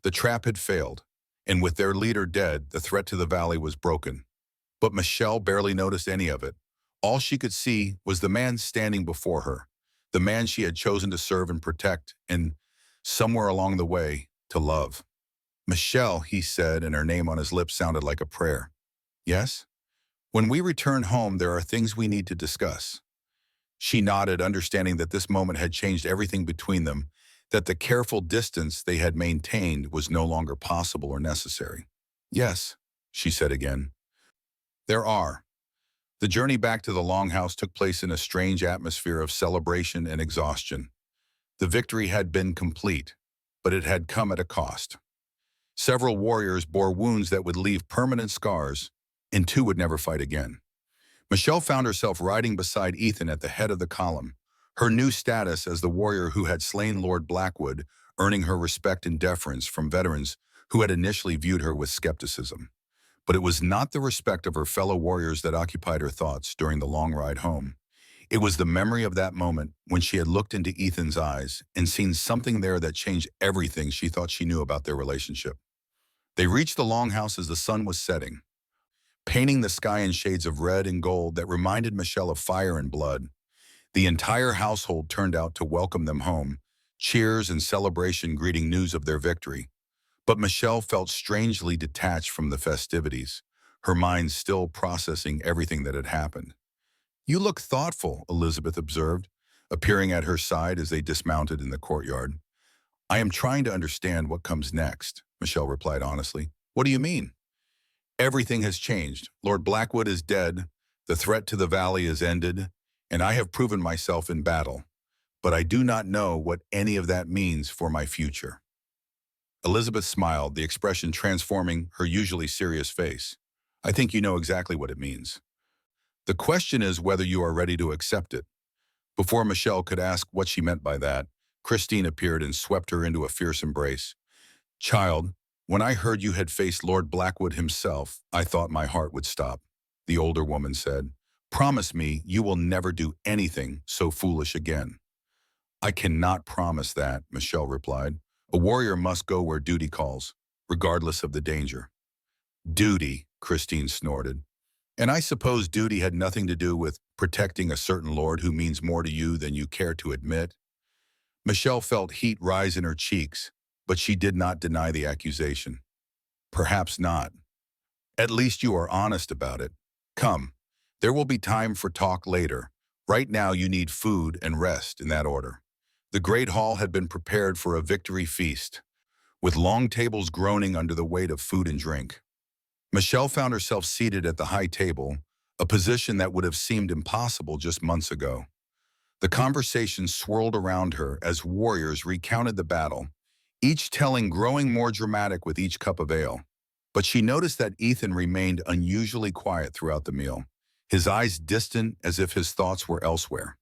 The trap had failed, and with their leader dead, the threat to the valley was broken. But Michelle barely noticed any of it. All she could see was the man standing before her, the man she had chosen to serve and protect, and, somewhere along the way, to love. "Michelle," he said, and her name on his lips sounded like a prayer. "Yes? When we return home, there are things we need to discuss." She nodded, understanding that this moment had changed everything between them, that the careful distance they had maintained was no longer possible or necessary. "Yes," she said again. "There are." The journey back to the longhouse took place in a strange atmosphere of celebration and exhaustion. The victory had been complete, but it had come at a cost. Several warriors bore wounds that would leave permanent scars, and two would never fight again. Michelle found herself riding beside Ethan at the head of the column, her new status as the warrior who had slain Lord Blackwood, earning her respect and deference from veterans who had initially viewed her with skepticism. But it was not the respect of her fellow warriors that occupied her thoughts during the long ride home. It was the memory of that moment when she had looked into Ethan's eyes and seen something there that changed everything she thought she knew about their relationship. They reached the longhouse as the sun was setting, painting the sky in shades of red and gold that reminded Michelle of fire and blood. The entire household turned out to welcome them home, cheers and celebration greeting news of their victory. But Michelle felt strangely detached from the festivities, her mind still processing everything that had happened. "You look thoughtful," Elizabeth observed, appearing at her side as they dismounted in the courtyard. "I am trying to understand what comes next," Michelle replied honestly. "What do you mean?" "Everything has changed. Lord Blackwood is dead, the threat to the valley is ended, and I have proven myself in battle. But I do not know what any of that means for my future." Elizabeth smiled, the expression transforming her usually serious face. "I think you know exactly what it means. The question is whether you are ready to accept it." Before Michelle could ask what she meant by that, Christine appeared and swept her into a fierce embrace. "Child, when I heard you had faced Lord Blackwood himself, I thought my heart would stop," the older woman said. "Promise me you will never do anything so foolish again." "I cannot promise that," Michelle replied. "A warrior must go where duty calls, regardless of the danger." "Duty," Christine snorted. "And I suppose duty had nothing to do with protecting a certain lord who means more to you than you care to admit?" Michelle felt heat rise in her cheeks, but she did not deny the accusation. "Perhaps not. At least you are honest about it. Come, there will be time for talk later. Right now you need food and rest in that order." The great hall had been prepared for a victory feast, with long tables groaning under the weight of food and drink. Michelle found herself seated at the high table, a position that would have seemed impossible just months ago. The conversation swirled around her as warriors recounted the battle, each telling growing more dramatic with each cup of ale. But she noticed that Ethan remained unusually quiet throughout the meal, his eyes distant as if his thoughts were elsewhere.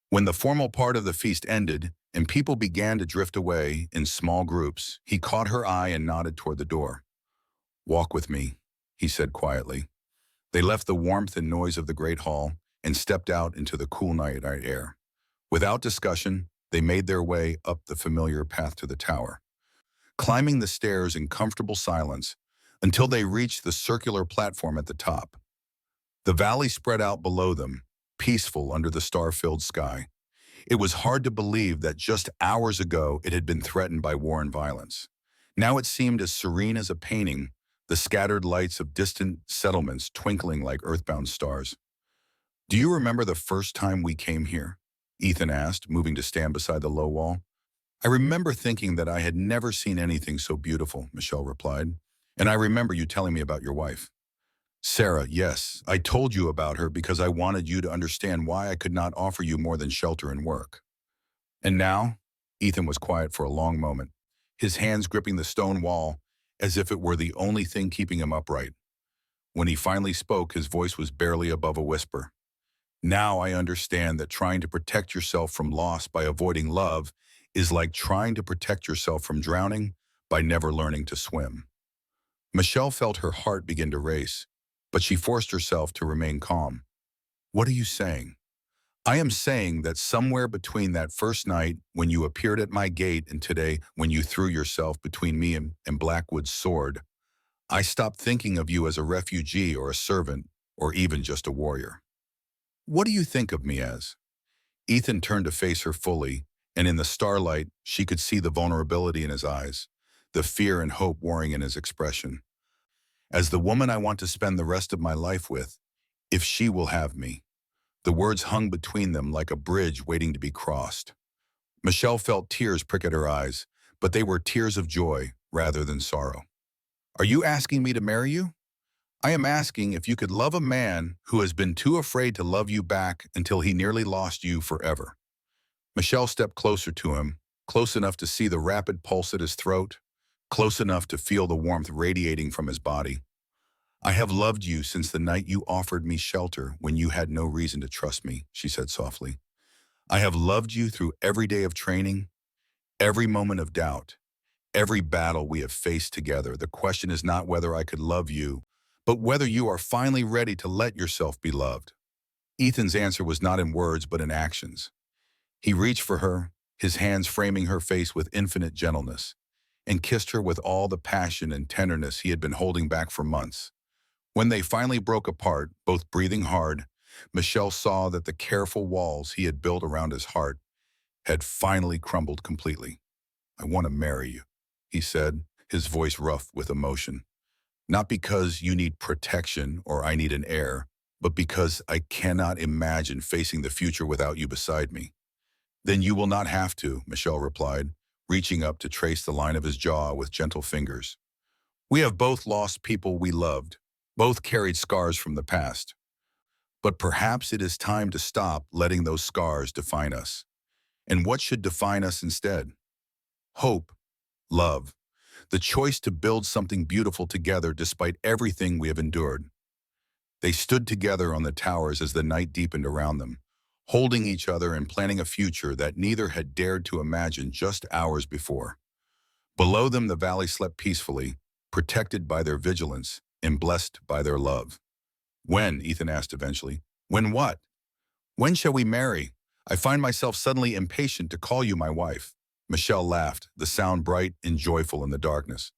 When the formal part of the feast ended and people began to drift away in small groups, he caught her eye and nodded toward the door. "Walk with me," he said quietly. They left the warmth and noise of the great hall and stepped out into the cool night air. Without discussion, they made their way up the familiar path to the tower, climbing the stairs in comfortable silence until they reached the circular platform at the top. The valley spread out below them, peaceful under the star-filled sky. It was hard to believe that just hours ago it had been threatened by war and violence. Now it seemed as serene as a painting, the scattered lights of distant settlements twinkling like earthbound stars. "Do you remember the first time we came here?" Ethan asked, moving to stand beside the low wall. "I remember thinking that I had never seen anything so beautiful," Michelle replied. "And I remember you telling me about your wife." "Sarah, yes, I told you about her because I wanted you to understand why I could not offer you more than shelter and work." "And now?" Ethan was quiet for a long moment, his hands gripping the stone wall as if it were the only thing keeping him upright. When he finally spoke, his voice was barely above a whisper. "Now I understand that trying to protect yourself from loss by avoiding love is like trying to protect yourself from drowning by never learning to swim." Michelle felt her heart begin to race, but she forced herself to remain calm. "What are you saying?" "I am saying that somewhere between that first night when you appeared at my gate and today when you threw yourself between me and Blackwood's sword, I stopped thinking of you as a refugee or a servant or even just a warrior." "What do you think of me as?" Ethan turned to face her fully, and in the starlight, she could see the vulnerability in his eyes, the fear and hope warring in his expression. "As the woman I want to spend the rest of my life with, if she will have me." The words hung between them like a bridge waiting to be crossed. Michelle felt tears prick at her eyes, but they were tears of joy rather than sorrow. "Are you asking me to marry you?" "I am asking if you could love a man who has been too afraid to love you back until he nearly lost you forever." Michelle stepped closer to him, close enough to see the rapid pulse at his throat, close enough to feel the warmth radiating from his body. "I have loved you since the night you offered me shelter when you had no reason to trust me," she said softly. "I have loved you through every day of training, every moment of doubt, every battle we have faced together. The question is not whether I could love you, but whether you are finally ready to let yourself be loved. Ethan's answer was not in words but in actions. He reached for her, his hands framing her face with infinite gentleness, and kissed her with all the passion and tenderness he had been holding back for months. When they finally broke apart, both breathing hard, Michelle saw that the careful walls he had built around his heart had finally crumbled completely. "I want to marry you," he said, his voice rough with emotion. "Not because you need protection or I need an heir, but because I cannot imagine facing the future without you beside me." "Then you will not have to," Michelle replied, reaching up to trace the line of his jaw with gentle fingers. "We have both lost people we loved, both carried scars from the past. But perhaps it is time to stop letting those scars define us. And what should define us instead? Hope, love, the choice to build something beautiful together despite everything we have endured." They stood together on the towers as the night deepened around them, holding each other and planning a future that neither had dared to imagine just hours before. Below them, the valley slept peacefully, protected by their vigilance and blessed by their love. "When?" Ethan asked eventually. "When what?" "When shall we marry? I find myself suddenly impatient to call you my wife." Michelle laughed, the sound bright and joyful in the darkness.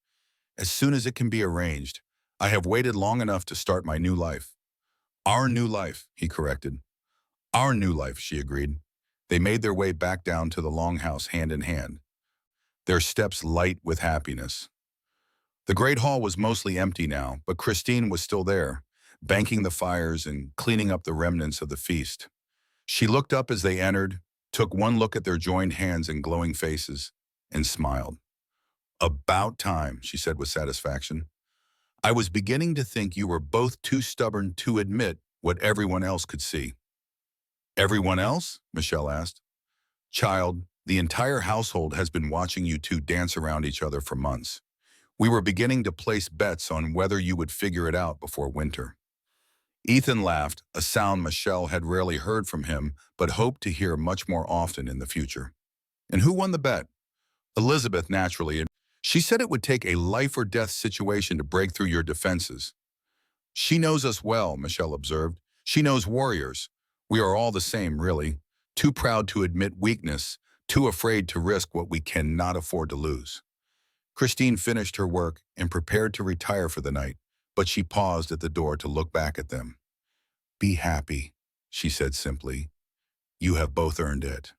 "As soon as it can be arranged. I have waited long enough to start my new life." "Our new life," he corrected. "Our new life," she agreed. They made their way back down to the longhouse hand in hand, their steps light with happiness. The great hall was mostly empty now, but Christine was still there, banking the fires and cleaning up the remnants of the feast. She looked up as they entered, took one look at their joined hands and glowing faces, and smiled. "About time," she said with satisfaction. "I was beginning to think you were both too stubborn to admit what everyone else could see." "Everyone else?" Michelle asked. "Child, the entire household has been watching you two dance around each other for months. We were beginning to place bets on whether you would figure it out before winter." Ethan laughed, a sound Michelle had rarely heard from him, but hoped to hear much more often in the future. "And who won the bet?" "Elizabeth, naturally. She said it would take a life-or-death situation to break through your defenses." "She knows us well," Michelle observed. "She knows warriors. We are all the same, really. Too proud to admit weakness, too afraid to risk what we cannot afford to lose." Christine finished her work and prepared to retire for the night, but she paused at the door to look back at them. "Be happy," she said simply. "You have both earned it."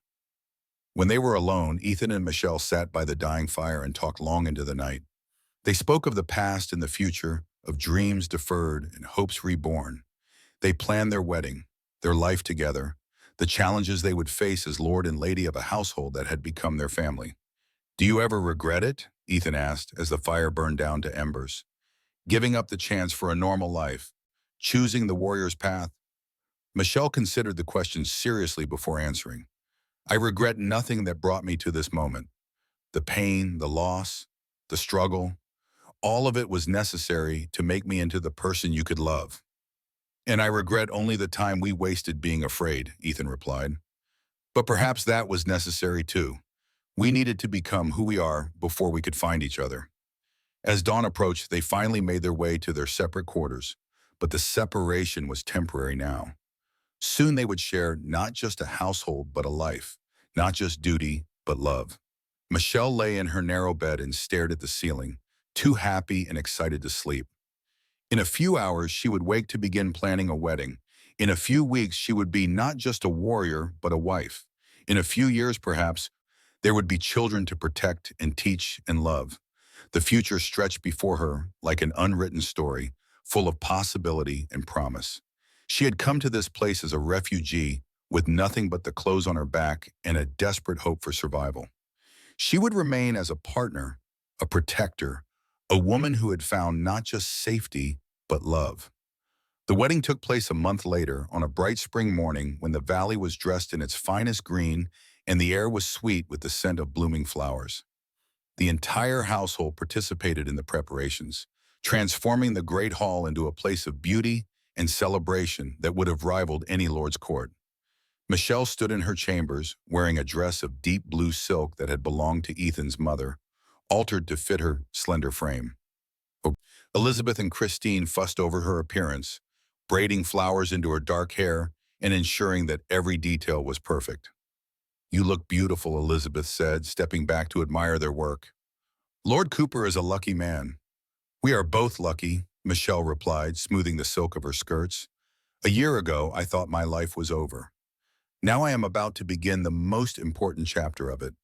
When they were alone, Ethan and Michelle sat by the dying fire and talked long into the night. They spoke of the past and the future, of dreams deferred and hopes reborn. They planned their wedding, their life together, the challenges they would face as lord and lady of a household that had become their family. "Do you ever regret it?" Ethan asked as the fire burned down to embers. "Giving up the chance for a normal life, choosing the warrior's path?" Michelle considered the question seriously before answering. "I regret nothing that brought me to this moment. The pain, the loss, the struggle, all of it was necessary to make me into the person you could love." "And I regret only the time we wasted being afraid," Ethan replied. "But perhaps that was necessary too. We needed to become who we are before we could find each other." As dawn approached, they finally made their way to their separate quarters, but the separation was temporary now. Soon they would share not just a household but a life, not just duty but love. Michelle lay in her narrow bed and stared at the ceiling, too happy and excited to sleep. In a few hours, she would wake to begin planning a wedding. In a few weeks, she would be not just a warrior, but a wife. In a few years, perhaps, there would be children to protect and teach and love. The future stretched before her like an unwritten story, full of possibility and promise. She had come to this place as a refugee, with nothing but the clothes on her back and a desperate hope for survival. She would remain as a partner, a protector, a woman who had found not just safety, but love. The wedding took place a month later on a bright spring morning when the valley was dressed in its finest green and the air was sweet with the scent of blooming flowers. The entire household participated in the preparations, transforming the great hall into a place of beauty and celebration that would have rivaled any lord's court. Michelle stood in her chambers, wearing a dress of deep blue silk that had belonged to Ethan's mother, altered to fit her slender frame. Elizabeth and Christine fussed over her appearance, braiding flowers into her dark hair and ensuring that every detail was perfect. "You look beautiful," Elizabeth said, stepping back to admire their work. "Lord Cooper is a lucky man." "We are both lucky," Michelle replied, smoothing the silk of her skirts. "A year ago, I thought my life was over. Now I am about to begin the most important chapter of it."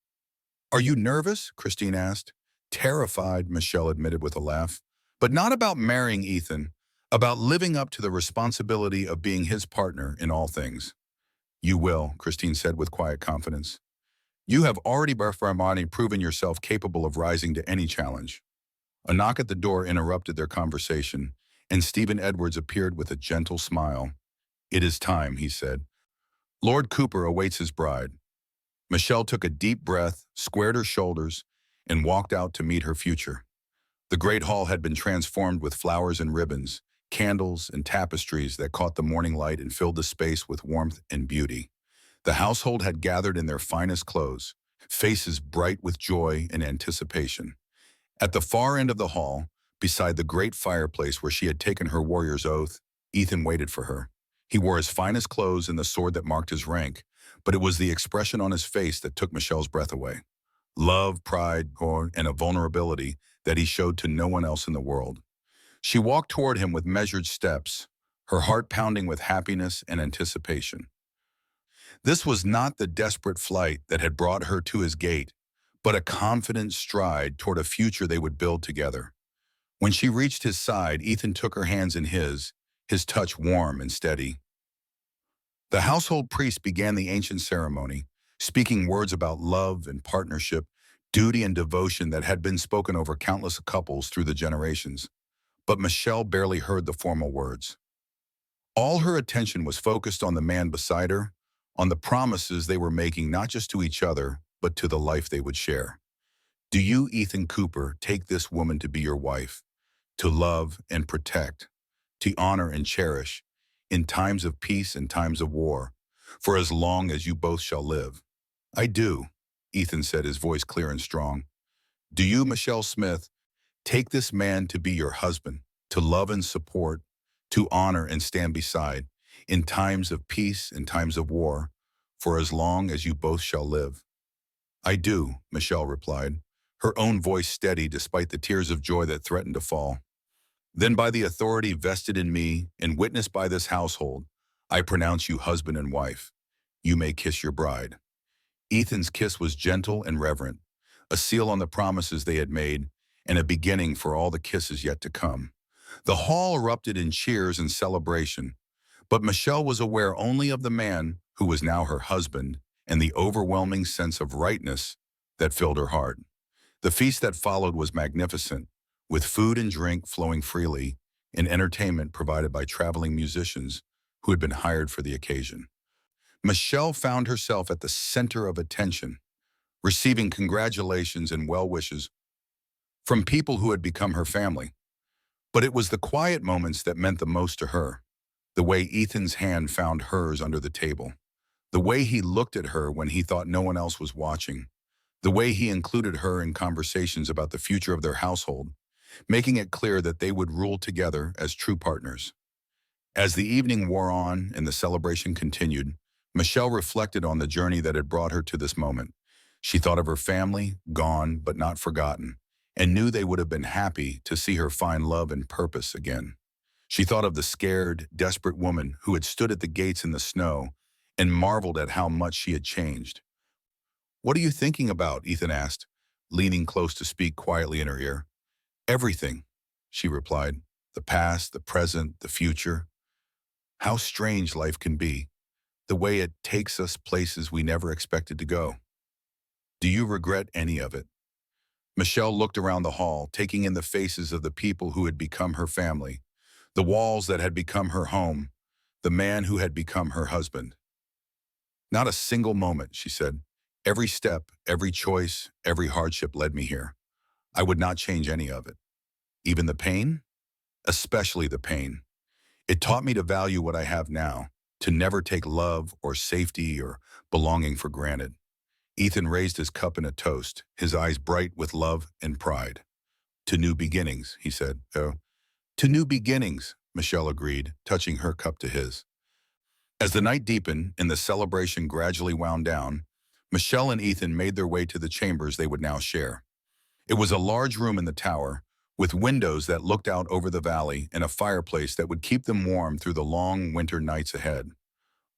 "Are you nervous?" Christine asked. "Terrified," Michelle admitted with a laugh. "But not about marrying Ethan, about living up to the responsibility of being his partner in all things." "You will," Christine said with quiet confidence. "You have already, Barfarmani, proven yourself capable of rising to any challenge." A knock at the door interrupted their conversation, and Stephen Edwards appeared with a gentle smile. "It is time," he said. "Lord Cooper awaits his bride." Michelle took a deep breath, squared her shoulders, and walked out to meet her future. The great hall had been transformed with flowers and ribbons, candles and tapestries that caught the morning light and filled the space with warmth and beauty. The household had gathered in their finest clothes, faces bright with joy and anticipation. At the far end of the hall, beside the great fireplace where she had taken her warrior's oath, Ethan waited for her. He wore his finest clothes and the sword that marked his rank, but it was the expression on his face that took Michelle's breath away. Love, pride, and a vulnerability that he showed to no one else in the world. She walked toward him with measured steps, her heart pounding with happiness and anticipation. This was not the desperate flight that had brought her to his gate, but a confident stride toward a future they would build together. When she reached his side, Ethan took her hands in his touch warm and steady. The household priest began the ancient ceremony, speaking words about love and partnership, duty and devotion that had been spoken over countless couples through the generations. But Michelle barely heard the formal words. All her attention was focused on the man beside her, on the promises they were making not just to each other, but to the life they would share. "Do you, Ethan Cooper, take this woman to be your wife, to love and protect, to honor and cherish, in times of peace and times of war, for as long as you both shall live?" "I do," Ethan said, his voice clear and strong. "Do you, Michelle Smith, take this man to be your husband, to love and support, to honor and stand beside, in times of peace and times of war, for as long as you both shall live?" "I do," Michelle replied, her own voice steady despite the tears of joy that threatened to fall. "Then by the authority vested in me and witnessed by this household, I pronounce you husband and wife. You may kiss your bride." Ethan's kiss was gentle and reverent, a seal on the promises they had made, and a beginning for all the kisses yet to come. The hall erupted in cheers and celebration, but Michelle was aware only of the man who was now her husband and the overwhelming sense of rightness that filled her heart. The feast that followed was magnificent, with food and drink flowing freely and entertainment provided by traveling musicians who had been hired for the occasion. Michelle found herself at the center of attention, receiving congratulations and well wishes from people who had become her family. But it was the quiet moments that meant the most to her. The way Ethan's hand found hers under the table. The way he looked at her when he thought no one else was watching. The way he included her in conversations about the future of their household, making it clear that they would rule together as true partners. As the evening wore on and the celebration continued, Michelle reflected on the journey that had brought her to this moment. She thought of her family, gone but not forgotten, and knew they would have been happy to see her find love and purpose again. She thought of the scared, desperate woman who had stood at the gates in the snow and marveled at how much she had changed. "What are you thinking about?" Ethan asked, leaning close to speak quietly in her ear. "Everything," she replied. "The past, the present, the future. How strange life can be, the way it takes us places we never expected to go. Do you regret any of it?" Michelle looked around the hall, taking in the faces of the people who had become her family, the walls that had become her home, the man who had become her husband. "Not a single moment," she said. "Every step, every choice, every hardship led me here. I would not change any of it. Even the pain? Especially the pain. It taught me to value what I have now, to never take love or safety or belonging for granted." Ethan raised his cup in a toast, his eyes bright with love and pride. "To new beginnings," he said. "Oh, To new beginnings, Michelle agreed, touching her cup to his. As the night deepened and the celebration gradually wound down, Michelle and Ethan made their way to the chambers they would now share. It was a large room in the tower, with windows that looked out over the valley and a fireplace that would keep them warm through the long winter nights ahead.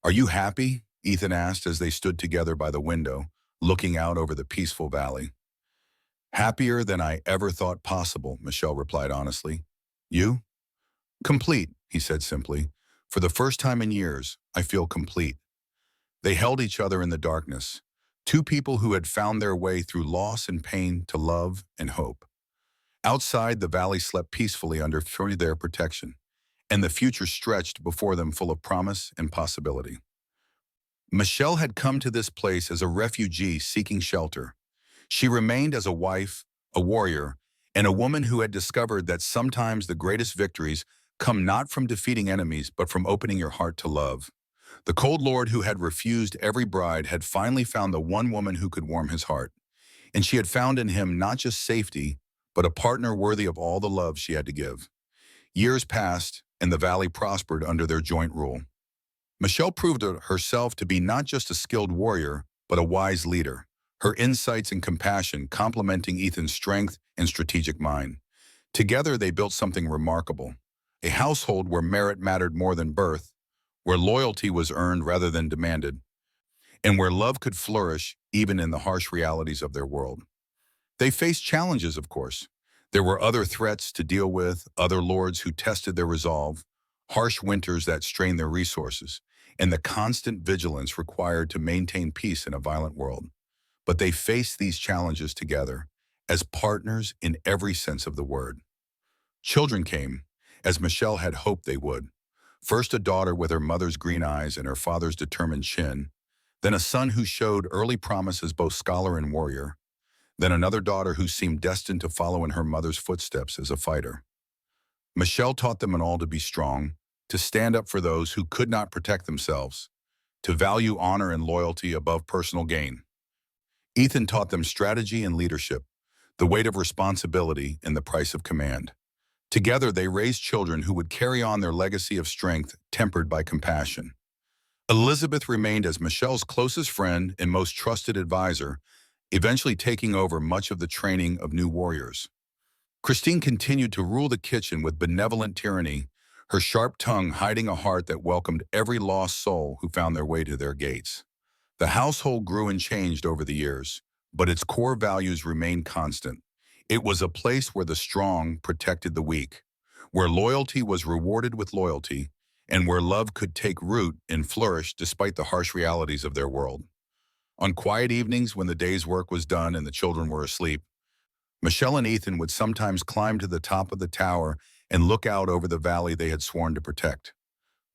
"Are you happy?" Ethan asked as they stood together by the window, looking out over the peaceful valley. "Happier than I ever thought possible," Michelle replied honestly. "You?" "Complete," he said simply. "For the first time in years, I feel complete." They held each other in the darkness, two people who had found their way through loss and pain to love and hope. Outside, the valley slept peacefully under their protection, and the future stretched before them full of promise and possibility. Michelle had come to this place as a refugee seeking shelter. She remained as a wife, a warrior, and a woman who had discovered that sometimes the greatest victories come not from defeating enemies, but from opening your heart to love. The cold lord who had refused every bride had finally found the one woman who could warm his heart, and she had found in him not just safety, but a partner worthy of all the love she had to give. Years passed, and the valley prospered under their joint rule. Michelle proved herself to be not just a skilled warrior, but a wise leader, her insights and compassion complementing Ethan's strength and strategic mind. Together, they built something remarkable, a household where merit mattered more than birth, where loyalty was earned rather than demanded, and where love could flourish even in the harsh realities of their world. They faced challenges, of course. There were other threats to deal with, other lords who tested their resolve, harsh winters that strained their resources, and the constant vigilance required to maintain peace in a violent world. But they faced these challenges together, as partners in every sense of the word. Children came, as Michelle had hoped they would. First a daughter with her mother's green eyes and her father's determined chin, then a son who showed early promise as both scholar and warrior, then another daughter who seemed destined to follow in her mother's footsteps as a fighter. Michelle taught them all to be strong, to stand up for those who could not protect themselves, to value honor and loyalty above personal gain. Ethan taught them strategy and leadership, the weight of responsibility and the price of command. Together, they raised children who would carry on their legacy of strength tempered by compassion. Elizabeth remained as Michelle's closest friend and most trusted advisor, eventually taking over much of the training of new warriors. Christine continued to rule the kitchen with benevolent tyranny, her sharp tongue hiding a heart that welcomed every lost soul who found their way to their gates. The household grew and changed over the years, but its core values remained constant. It was a place where the strong protected the weak, where loyalty was rewarded with loyalty, and where love could take root and flourish despite the harsh realities of their world. On quiet evenings when the day's work was done and the children were asleep, Michelle and Ethan would sometimes climb to the top of the tower and look out over the valley they had sworn to protect.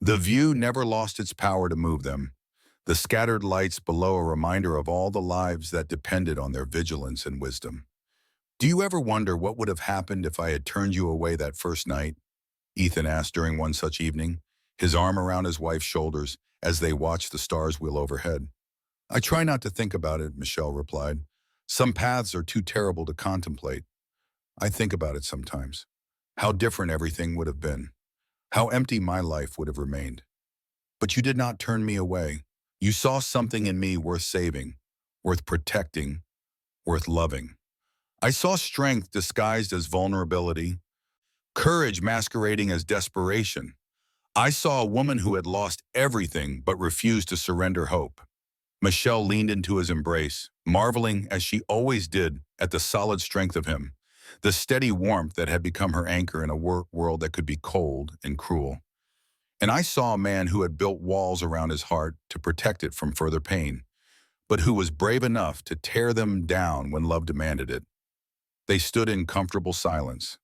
The view never lost its power to move them, the scattered lights below a reminder of all the lives that depended on their vigilance and wisdom. "Do you ever wonder what would have happened if I had turned you away that first night?" Ethan asked during one such evening, his arm around his wife's shoulders as they watched the stars wheel overhead. "I try not to think about it," Michelle replied. "Some paths are too terrible to contemplate. I think about it sometimes. How different everything would have been. How empty my life would have remained. But you did not turn me away. You saw something in me worth saving, worth protecting, worth loving. I saw strength disguised as vulnerability, courage masquerading as desperation. I saw a woman who had lost everything but refused to surrender hope." Michelle leaned into his embrace, marveling, as she always did, at the solid strength of him, the steady warmth that had become her anchor in a world that could be cold and cruel. "And I saw a man who had built walls around his heart to protect it from further pain, but who was brave enough to tear them down when love demanded it." They stood in comfortable silence,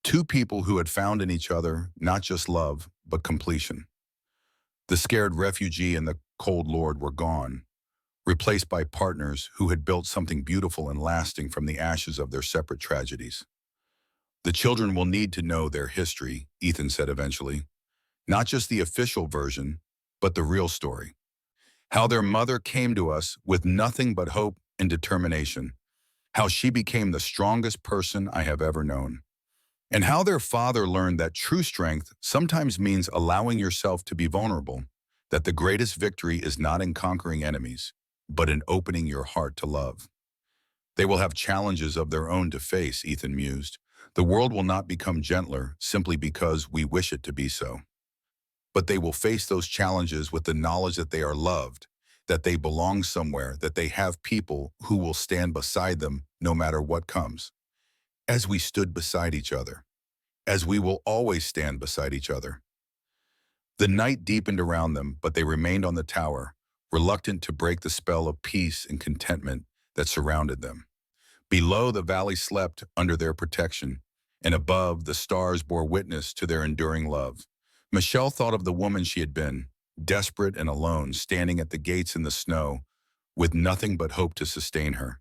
two people who had found in each other not just love, but completion. The scared refugee and the cold lord were gone, replaced by partners who had built something beautiful and lasting from the ashes of their separate tragedies. "The children will need to know their history," Ethan said eventually. "Not just the official version, but the real story. How their mother came to us with nothing but hope and determination. How she became the strongest person I have ever known. and how their father learned that true strength sometimes means allowing yourself to be vulnerable, that the greatest victory is not in conquering enemies, but in opening your heart to love. They will have challenges of their own to face, Ethan mused. The world will not become gentler simply because we wish it to be so. But they will face those challenges with the knowledge that they are loved, that they belong somewhere, that they have people who will stand beside them no matter what comes. As we stood beside each other, as we will always stand beside each other. The night deepened around them, but they remained on the tower, reluctant to break the spell of peace and contentment that surrounded them. Below, the valley slept under their protection, and above, the stars bore witness to their enduring love. Michelle thought of the woman she had been, desperate and alone, standing at the gates in the snow, with nothing but hope to sustain her.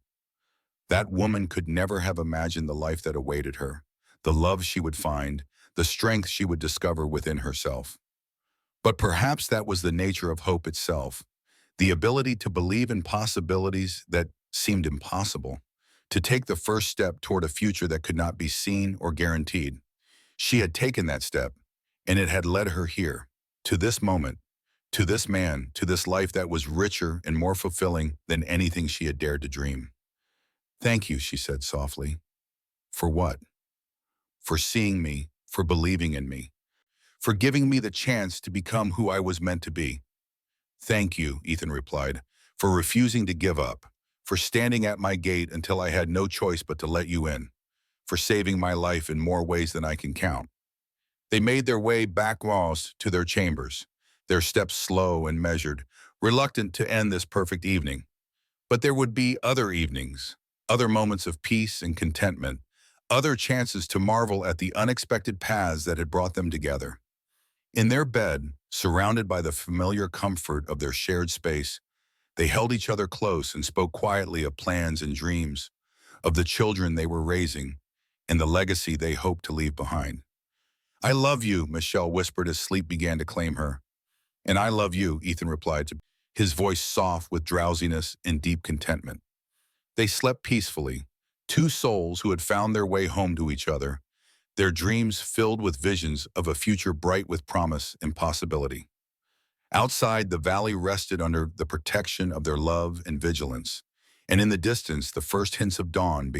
That woman could never have imagined the life that awaited her, the love she would find, the strength she would discover within herself. But perhaps that was the nature of hope itself, the ability to believe in possibilities that seemed impossible, to take the first step toward a future that could not be seen or guaranteed. She had taken that step, and it had led her here, to this moment, to this man, to this life that was richer and more fulfilling than anything she had dared to dream. Thank you, she said softly. For what? For seeing me, for believing in me, for giving me the chance to become who I was meant to be. Thank you, Ethan replied, for refusing to give up, for standing at my gate until I had no choice but to let you in, for saving my life in more ways than I can count. They made their way back walls to their chambers, their steps slow and measured, reluctant to end this perfect evening. But there would be other evenings, other moments of peace and contentment, other chances to marvel at the unexpected paths that had brought them together. In their bed, surrounded by the familiar comfort of their shared space, they held each other close and spoke quietly of plans and dreams, of the children they were raising, and the legacy they hoped to leave behind. I love you, Michelle whispered as sleep began to claim her. And I love you, Ethan replied, his voice soft with drowsiness and deep contentment. They slept peacefully, two souls who had found their way home to each other, their dreams filled with visions of a future bright with promise and possibility. Outside, the valley rested under the protection of their love and vigilance, and in the distance, the first hints of dawn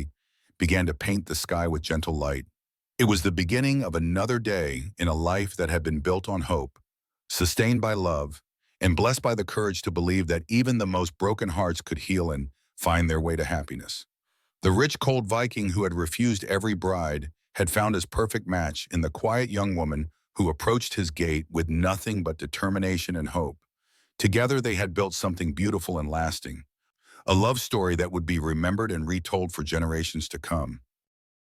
began to paint the sky with gentle light. It was the beginning of another day in a life that had been built on hope, sustained by love, and blessed by the courage to believe that even the most broken hearts could heal and find their way to happiness. The rich, cold Viking who had refused every bride had found his perfect match in the quiet young woman who approached his gate with nothing but determination and hope. Together they had built something beautiful and lasting, a love story that would be remembered and retold for generations to come.